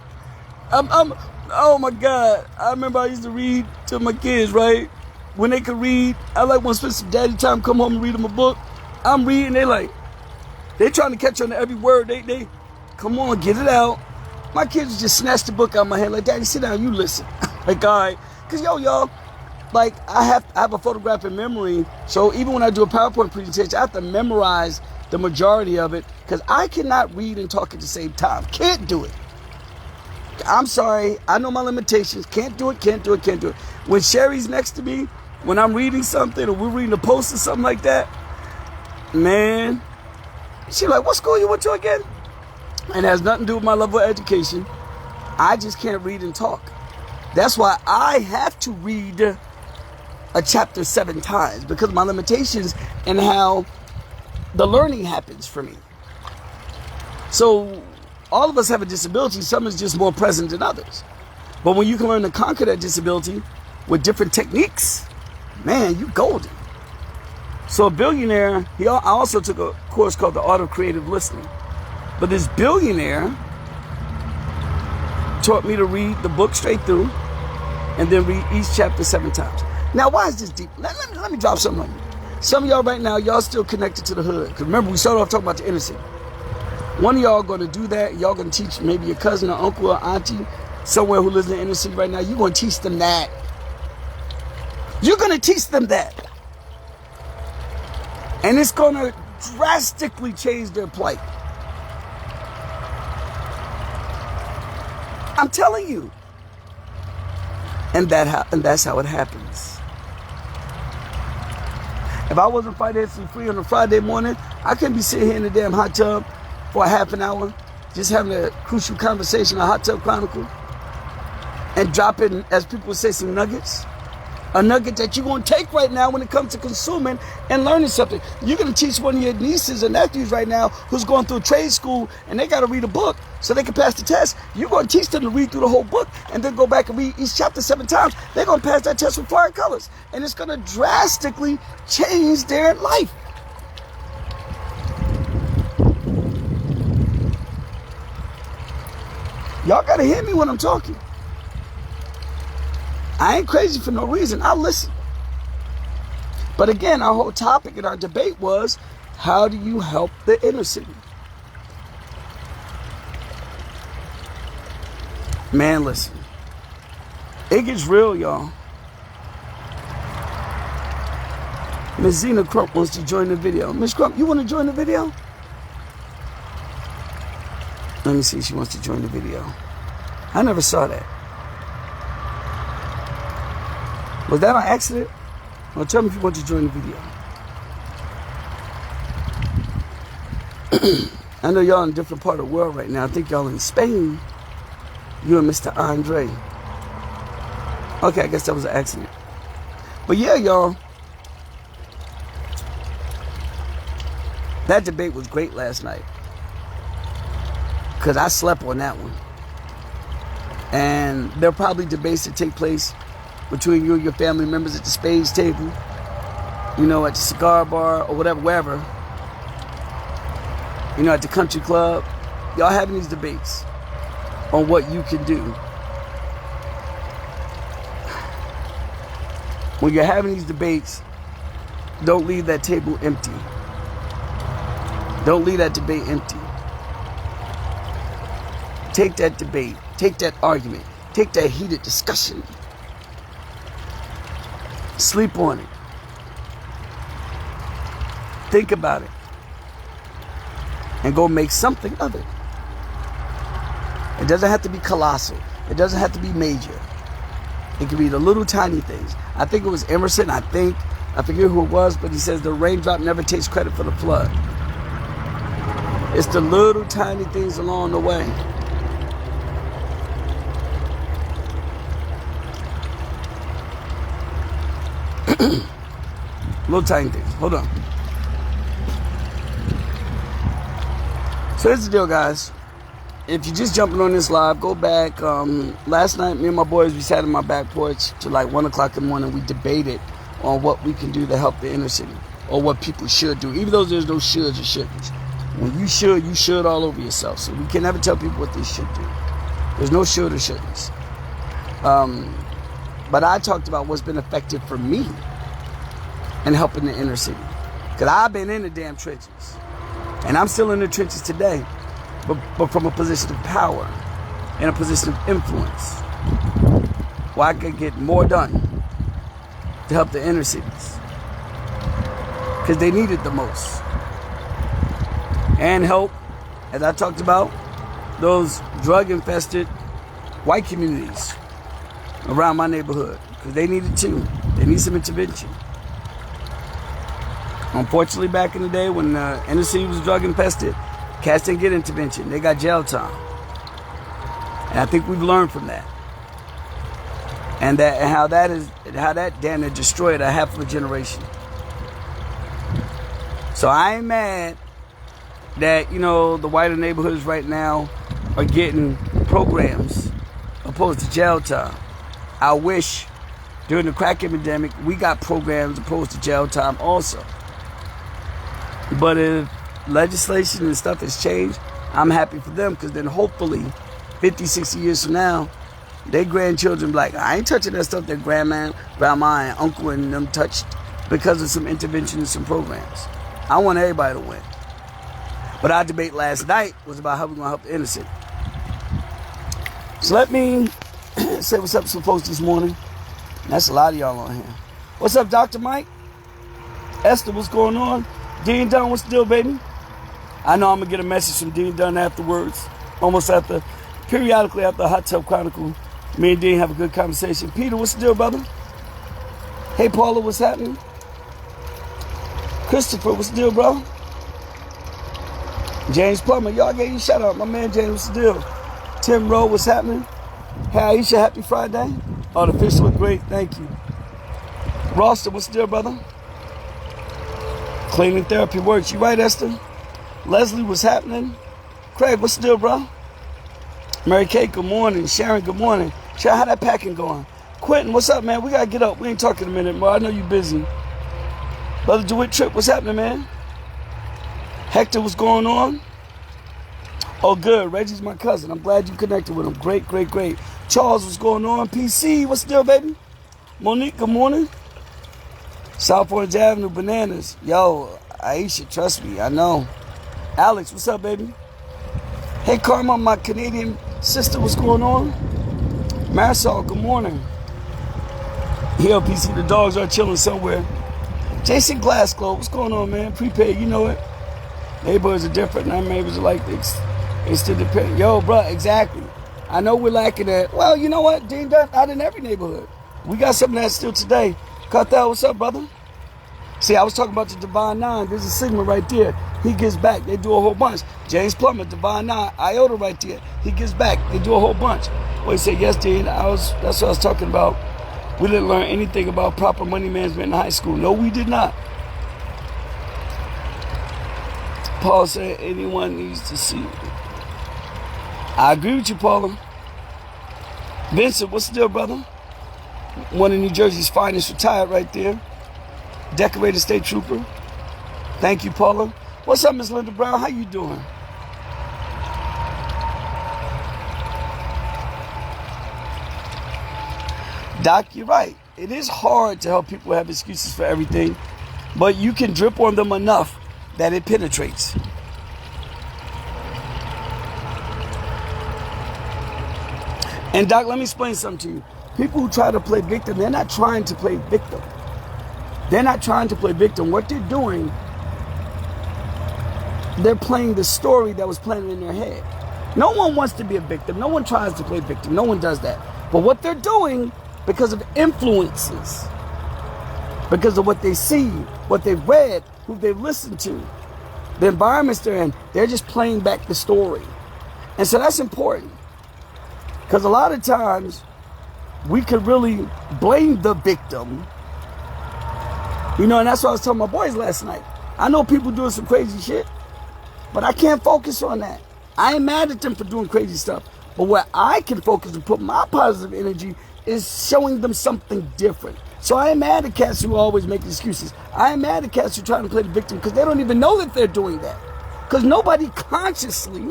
Oh my God. I remember I used to read to my kids, right? When they could read, I like when I spend some daddy time, come home and read them a book. I'm reading, they trying to catch on to every word. They come on, get it out. My kids just snatch the book out of my hand, like, Daddy, sit down, you listen. Like, all right. Because, y'all, like, I have a photographic memory. So even when I do a PowerPoint presentation, I have to memorize the majority of it. Because I cannot read and talk at the same time. Can't do it. I'm sorry. I know my limitations. Can't do it. When Sherry's next to me, when I'm reading something or we're reading a post or something like that, man, she's like, what school you went to again? And it has nothing to do with my level of education. I just can't read and talk. That's why I have to read a chapter 7 times, because of my limitations and how the learning happens for me. So all of us have a disability. Some is just more present than others. But when you can learn to conquer that disability with different techniques, man, you golden. So a billionaire, I also took a course called The Art of Creative Listening. But this billionaire taught me to read the book straight through and then read each chapter 7 times. Now, why is this deep? Let me drop something on you. Some of y'all right now, y'all still connected to the hood. Because remember, we started off talking about the inner city. One of y'all going to do that. Y'all going to teach maybe your cousin or uncle or auntie somewhere who lives in the inner city right now. You're going to teach them that. You're going to teach them that. And it's going to drastically change their plight. I'm telling you. And that's how it happens. If I wasn't financially free on a Friday morning, I couldn't be sitting here in the damn hot tub for a half an hour, just having a crucial conversation on Hot Tub Chronicles and dropping, as people would say, some nuggets. A nugget that you're going to take right now when it comes to consuming and learning something. You're going to teach one of your nieces and nephews right now who's going through trade school and they got to read a book so they can pass the test. You're going to teach them to read through the whole book and then go back and read each chapter 7 times. They're going to pass that test with flying colors. And it's going to drastically change their life. Y'all got to hear me when I'm talking. I ain't crazy for no reason. I listen. But again, our whole topic in our debate was, how do you help the inner city? Man, listen. It gets real, y'all. Miss Zena Crump wants to join the video. Miss Crump, you want to join the video? Let me see if she wants to join the video. I never saw that. Was that on accident? Well, tell me if you want to join the video. I know y'all in a different part of the world right now. I think y'all in Spain. You and Mr. Andre. Okay, I guess that was an accident. But yeah, y'all. That debate was great last night. Because I slept on that one. And there'll probably debates that take place between you and your family members at the spades table, you know, at the cigar bar or whatever, wherever, you know, at the country club. Y'all having these debates on what you can do. When you're having these debates, don't leave that table empty. Don't leave that debate empty. Take that debate, take that argument, take that heated discussion. Sleep on it. Think about it. And go make something of it. It doesn't have to be colossal. It doesn't have to be major. It can be the little tiny things. I think it was Emerson, I forget who it was, but he says the raindrop never takes credit for the flood. It's the little tiny things along the way. Little tiny things. Hold on. So here's the deal, guys. if you're just jumping on this live, go back. Last night, me and my boys, we sat in my back porch till like 1 o'clock in the morning. We debated on what we can do to help the inner city, or what people should do, even though there's no shoulds or shouldn'ts. When you should all over yourself. So we can never tell people what they should do. There's no should or shouldn'ts. But I talked about what's been effective for me in helping the inner city. Because I've been in the damn trenches. And I'm still in the trenches today. But from a position of power and a position of influence, where I could get more done to help the inner cities. Because they need it the most. And help, as I talked about, those drug-infested white communities around my neighborhood. Because they need it too. They need some intervention. Unfortunately, back in the day when the inner city was drug-infested, cats didn't get intervention. They got jail time. And I think we've learned from that. And how that damn near destroyed a half of a generation. So I ain't mad that, the whiter neighborhoods right now are getting programs opposed to jail time. I wish during the crack epidemic we got programs opposed to jail time also. But if legislation and stuff has changed, I'm happy for them, because then hopefully 50, 60 years from now, their grandchildren be like, I ain't touching that stuff that grandma and uncle and them touched because of some intervention and some programs. I want everybody to win. But our debate last night was about how we're going to help the inner city. So let me say what's up to some folks this morning. That's a lot of y'all on here. What's up, Dr. Mike? Esther, what's going on? Dean Dunn, what's the deal, baby? I know I'm going to get a message from Dean Dunn afterwards. Periodically after the Hot Tub Chronicle, me and Dean have a good conversation. Peter, what's the deal, brother? Hey, Paula, what's happening? Christopher, what's the deal, bro? James Plummer, y'all gave you a shout out. My man James, what's the deal? Tim Rowe, what's happening? Hey, Aisha, happy Friday. Oh, the fish look great, thank you. Roster, what's the deal, brother? Cleaning therapy works. You right, Esther? Leslie, what's happening? Craig, what's the deal, bro? Mary Kate, good morning. Sharon, good morning. Sharon, how that packing going? Quentin, what's up, man? We got to get up. We ain't talking a minute, bro. I know you busy. Brother DeWitt Tripp, what's happening, man? Hector, what's going on? Oh, good. Reggie's my cousin. I'm glad you connected with him. Great, great, great. Charles, what's going on? PC, what's the deal, baby? Monique, good morning. South Orange Avenue, bananas. Yo, Aisha, trust me, I know. Alex, what's up, baby? Hey, Karma, my Canadian sister, what's going on? Marisol, good morning. Here, PC, the dogs are chilling somewhere. Jason Glassglow, what's going on, man? Prepaid, you know it. Neighborhoods are different. Our neighbors are like, they still depend. Yo, bro, exactly. I know we're lacking that. Well, you know what? Dean Dunn, not in every neighborhood. We got something that's still today. Cartel, what's up, brother? See, I was talking about the Divine Nine. There's a Sigma right there. He gives back. They do a whole bunch. James Plummer, Divine Nine. Iota right there. He gives back. They do a whole bunch. Well, he said, yes, Dean. That's what I was talking about. We didn't learn anything about proper money management in high school. No, we did not. Paul said, anyone needs to see. I agree with you, Paula. Vincent, what's the deal, brother? One of New Jersey's finest retired right there. Decorated state trooper. Thank you, Paula. What's up, Miss Linda Brown? How you doing? Doc, you're right. It is hard to help people have excuses for everything, but you can drip on them enough that it penetrates. And Doc, let me explain something to you. People who try to play victim, they're not trying to play victim. They're not trying to play victim. What they're doing, they're playing the story that was planted in their head. No one wants to be a victim. No one tries to play victim. No one does that. But what they're doing, because of influences, because of what they see, what they've read, who they've listened to, the environments they're in, they're just playing back the story. And so that's important. Because a lot of times, we could really blame the victim. You know, and that's what I was telling my boys last night. I know people doing some crazy shit, but I can't focus on that. I ain't mad at them for doing crazy stuff. But where I can focus and put my positive energy is showing them something different. So I ain't mad at cats who always make excuses. I ain't mad at cats who try to play the victim because they don't even know that they're doing that. Because nobody consciously,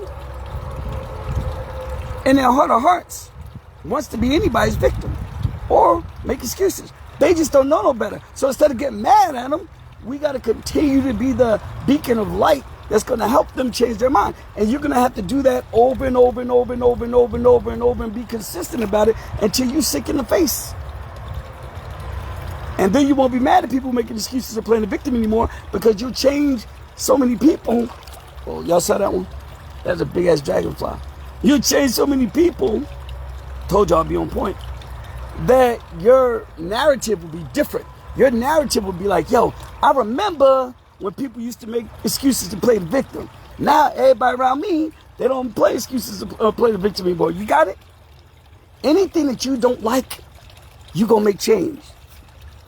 in their heart of hearts, wants to be anybody's victim or make excuses. They just don't know no better. So instead of getting mad at them, we got to continue to be the beacon of light that's going to help them change their mind. And you're going to have to do that over and over and over and over and over and over and over and be consistent about it until you're sick in the face. And then you won't be mad at people making excuses or playing the victim anymore because you'll change so many people. Oh, y'all saw that one? That's a big ass dragonfly. You'll change so many people. Told y'all I'll be on point. That your narrative will be different. Your narrative will be like, yo, I remember when people used to make excuses to play the victim. Now everybody around me, they don't play excuses to play the victim anymore. You got it? Anything that you don't like, you gonna make change.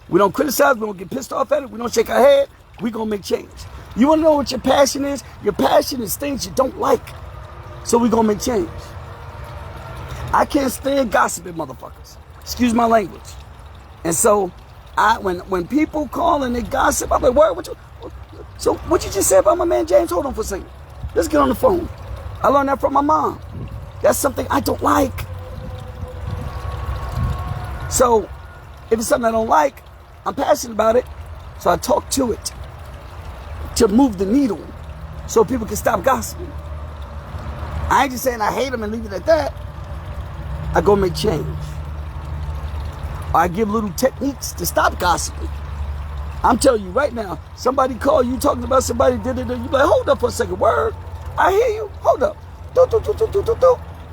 We don't criticize, we don't get pissed off at it, we don't shake our head, we gonna make change. You wanna know what your passion is? Your passion is things you don't like. So we gonna make change. I can't stand gossiping motherfuckers. Excuse my language. And so when people call and they gossip, I'm like, what you? So what you just said about my man James? Hold on for a second. Let's get on the phone. I learned that from my mom. That's something I don't like. So if it's something I don't like, I'm passionate about it. So I talk to it to move the needle so people can stop gossiping. I ain't just saying I hate them and leave it at that. I go make change. I give little techniques to stop gossiping. I'm telling you right now, somebody call you talking about somebody did it, you like, hold up for a second, word. I hear you, hold up.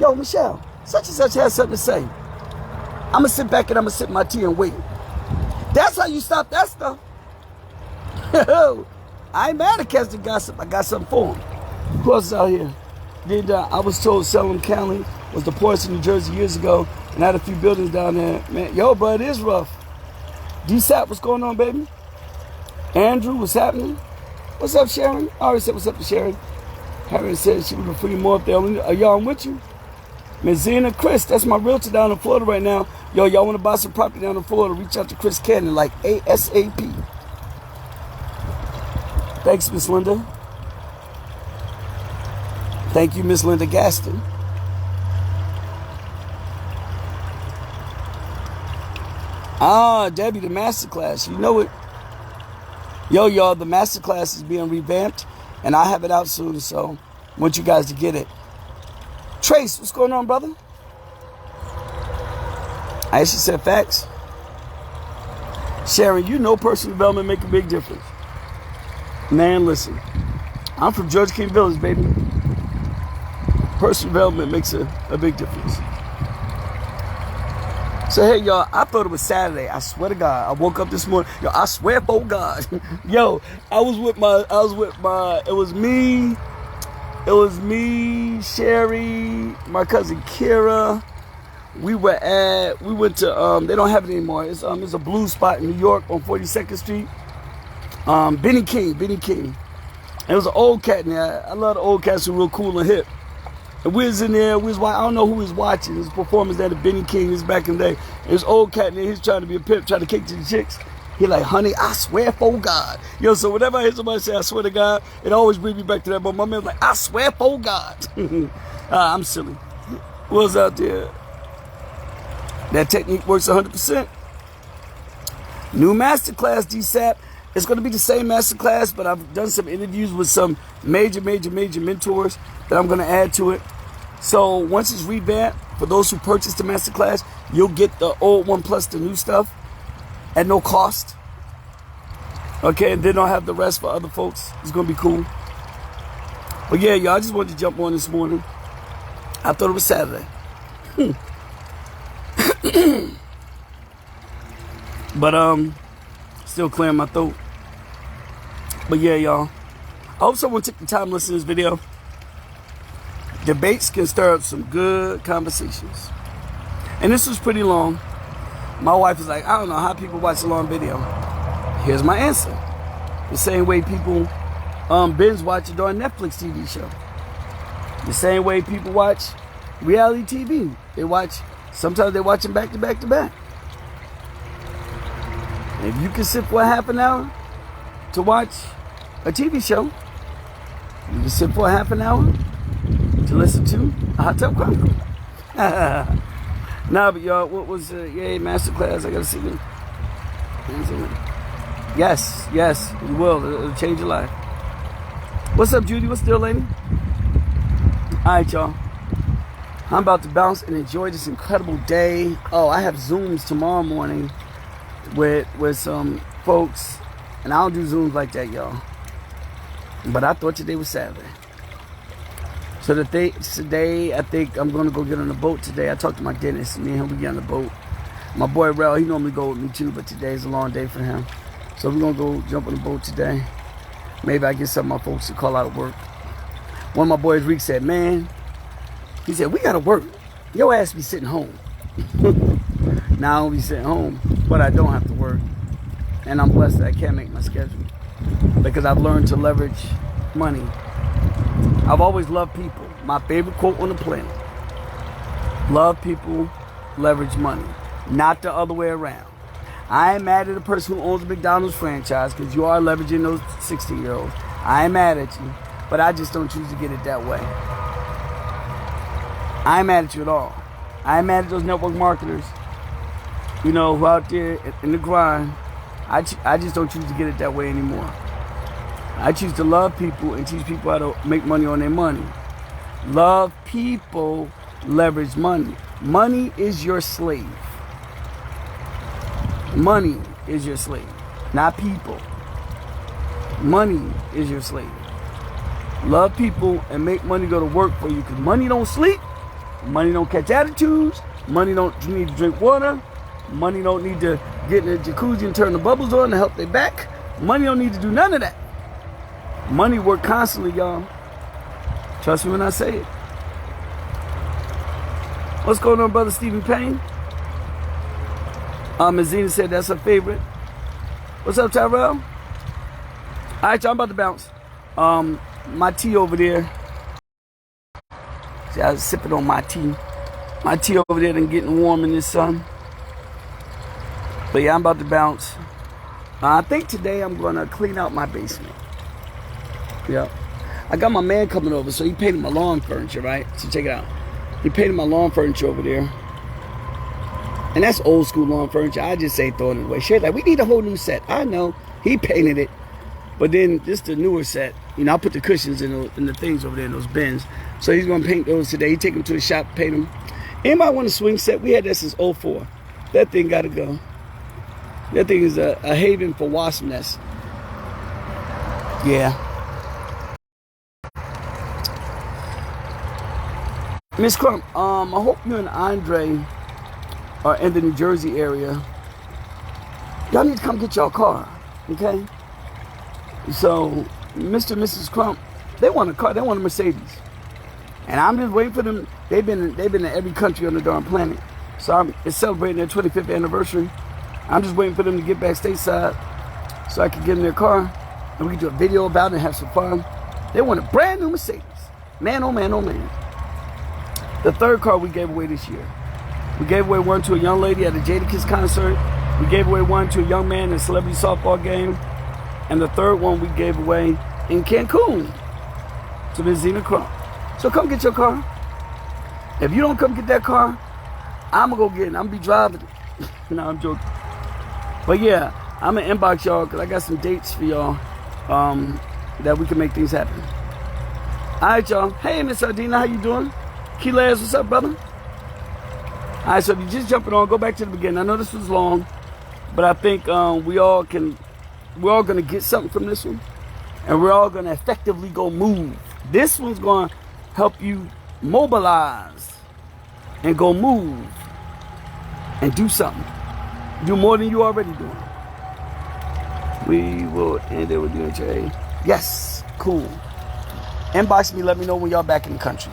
Yo, Michelle, such and such has something to say. I'm gonna sit back and I'm gonna sip my tea and wait. That's how you stop that stuff. I ain't mad at cats that gossip, I got something for them. Who else is out here? I was told Salem County was the poorest in New Jersey years ago, and I had a few buildings down there. Man, yo, bro, it is rough. D-Sap, what's going on, baby? Andrew, what's happening? What's up, Sharon? I already said what's up to Sharon. Harriet said she would free more up there. Y'all, I'm with you. Ms. Zena, Chris, that's my realtor down in Florida right now. Yo, y'all want to buy some property down in Florida, reach out to Chris Cannon, like ASAP. Thanks, Miss Linda. Thank you, Miss Linda Gaston. Debbie, the masterclass. You know it. Yo, y'all, the masterclass is being revamped, and I'll have it out soon, so I want you guys to get it. Trace, what's going on, brother? I actually said facts. Sharon, you know personal development make a big difference. Man, listen. I'm from Georgia King Village, baby. Personal development makes a big difference. So hey y'all, I thought it was Saturday. I swear to God, I woke up this morning. Yo, I swear for God. Yo, it was me, Sherry, my cousin Kira. We went to they don't have it anymore. It's a blue spot in New York on 42nd Street. Benny King. It was an old cat in there. I love the old cats who are real cool and hip. And we was in there, I don't know who was watching. His performance there at Benny King, this back in the day. This old cat in there, he's trying to be a pimp, trying to kick to the chicks. He like, honey, I swear for God. Yo, so whenever I hear somebody say, I swear to God, it always brings me back to that. But my man's like, I swear for God. I'm silly. What was out there? That technique works 100%. New masterclass, DSAP. It's going to be the same masterclass, but I've done some interviews with some major mentors that I'm going to add to it. So once it's revamped, for those who purchase the masterclass, you'll get the old one plus the new stuff at no cost. Okay, and then I'll have the rest for other folks. It's going to be cool. But yeah, y'all, I just wanted to jump on this morning. I thought it was Saturday. But still clearing my throat. But yeah, y'all, I hope someone took the time to listen to this video. Debates can stir up some good conversations. And this was pretty long. My wife was like, I don't know how people watch a long video. Here's my answer. The same way people binge watch it during Netflix TV show. The same way people watch reality TV. Sometimes they watch them back to back to back. If you can sit for a half an hour to watch a TV show, you can sit for a half an hour to listen to a Hot Tub Chronicles. Nah, but y'all, what was yay masterclass? I gotta see you. Yes, you will. It'll change your life. What's up, Judy? What's the deal, lady? All right, y'all. I'm about to bounce and enjoy this incredible day. Oh, I have Zooms tomorrow morning with some folks, and I don't do Zooms like that, y'all. But I thought today was Saturday. So today, I think I'm going to go get on the boat today. I talked to my dentist. Me and him, we get on the boat. My boy, Rel, he normally go with me too, but today's a long day for him. So we're going to go jump on the boat today. Maybe I get some of my folks to call out of work. One of my boys, Reek, said, man, he said, we got to work. Your ass be sitting home. Now I don't be sitting home, but I don't have to work. And I'm blessed that I can't make my schedule because I've learned to leverage money. I've always loved people. My favorite quote on the planet. Love people, leverage money. Not the other way around. I ain't mad at the person who owns a McDonald's franchise because you are leveraging those 16-year-olds. I ain't mad at you, but I just don't choose to get it that way. I ain't mad at you at all. I ain't mad at those network marketers, who out there in the grind. I just don't choose to get it that way anymore. I choose to love people and teach people how to make money on their money. Love people, leverage money. Money is your slave. Money is your slave, not people. Money is your slave. Love people and make money go to work for you because money don't sleep. Money don't catch attitudes. Money don't need to drink water. Money don't need to get in the jacuzzi and turn the bubbles on to help their back. Money don't need to do none of that. Money work constantly, y'all. Trust me when I say it. What's going on, brother Stephen Payne? Ms. Zena said that's her favorite. What's up, Tyrell? All right, y'all, I'm about to bounce. My tea over there. See, I was sipping on my tea. My tea over there and getting warm in the sun. But yeah, I'm about to bounce. I think today I'm going to clean out my basement. Yeah. I got my man coming over, so he painted my lawn furniture, right? So check it out. He painted my lawn furniture over there. And that's old school lawn furniture. I just say throw it away. Shit, like, we need a whole new set. I know. He painted it. But then this the newer set. I put the cushions in the things over there in those bins. So he's going to paint those today. He take them to the shop, paint them. Anybody want a swing set? We had that since 04. That thing got to go. That thing is a haven for wasp nests. Yeah. Miss Crump, I hope you and Andre are in the New Jersey area. Y'all need to come get y'all car, okay? So, Mr. and Mrs. Crump, they want a car. They want a Mercedes. And I'm just waiting for them. They've been in every country on the darn planet. So it's celebrating their 25th anniversary. I'm just waiting for them to get back stateside so I can get in their car and we can do a video about it and have some fun. They want a brand new Mercedes. Man, oh man, oh man. The third car we gave away this year. We gave away one to a young lady at a Jadakiss concert. We gave away one to a young man in a celebrity softball game. And the third one we gave away in Cancun to Ms. Zena Crump. So come get your car. If you don't come get that car, I'm going to go get it. I'm going to be driving it. No, I'm joking. But yeah, I'm going to inbox y'all because I got some dates for y'all that we can make things happen. All right, y'all. Hey, Miss Sardina, how you doing? Keylaz, what's up, brother? All right, so if you're just jumping on, go back to the beginning. I know this was long, but I think we're all going to get something from this one, and we're all going to effectively go move. This one's going to help you mobilize and go move and do something. Do more than you already doing. We will end it with UHA. Yes, cool. Inbox me, let me know when y'all back in the country.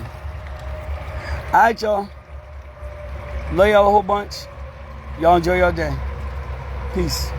All right, y'all. Love y'all a whole bunch. Y'all enjoy your day. Peace.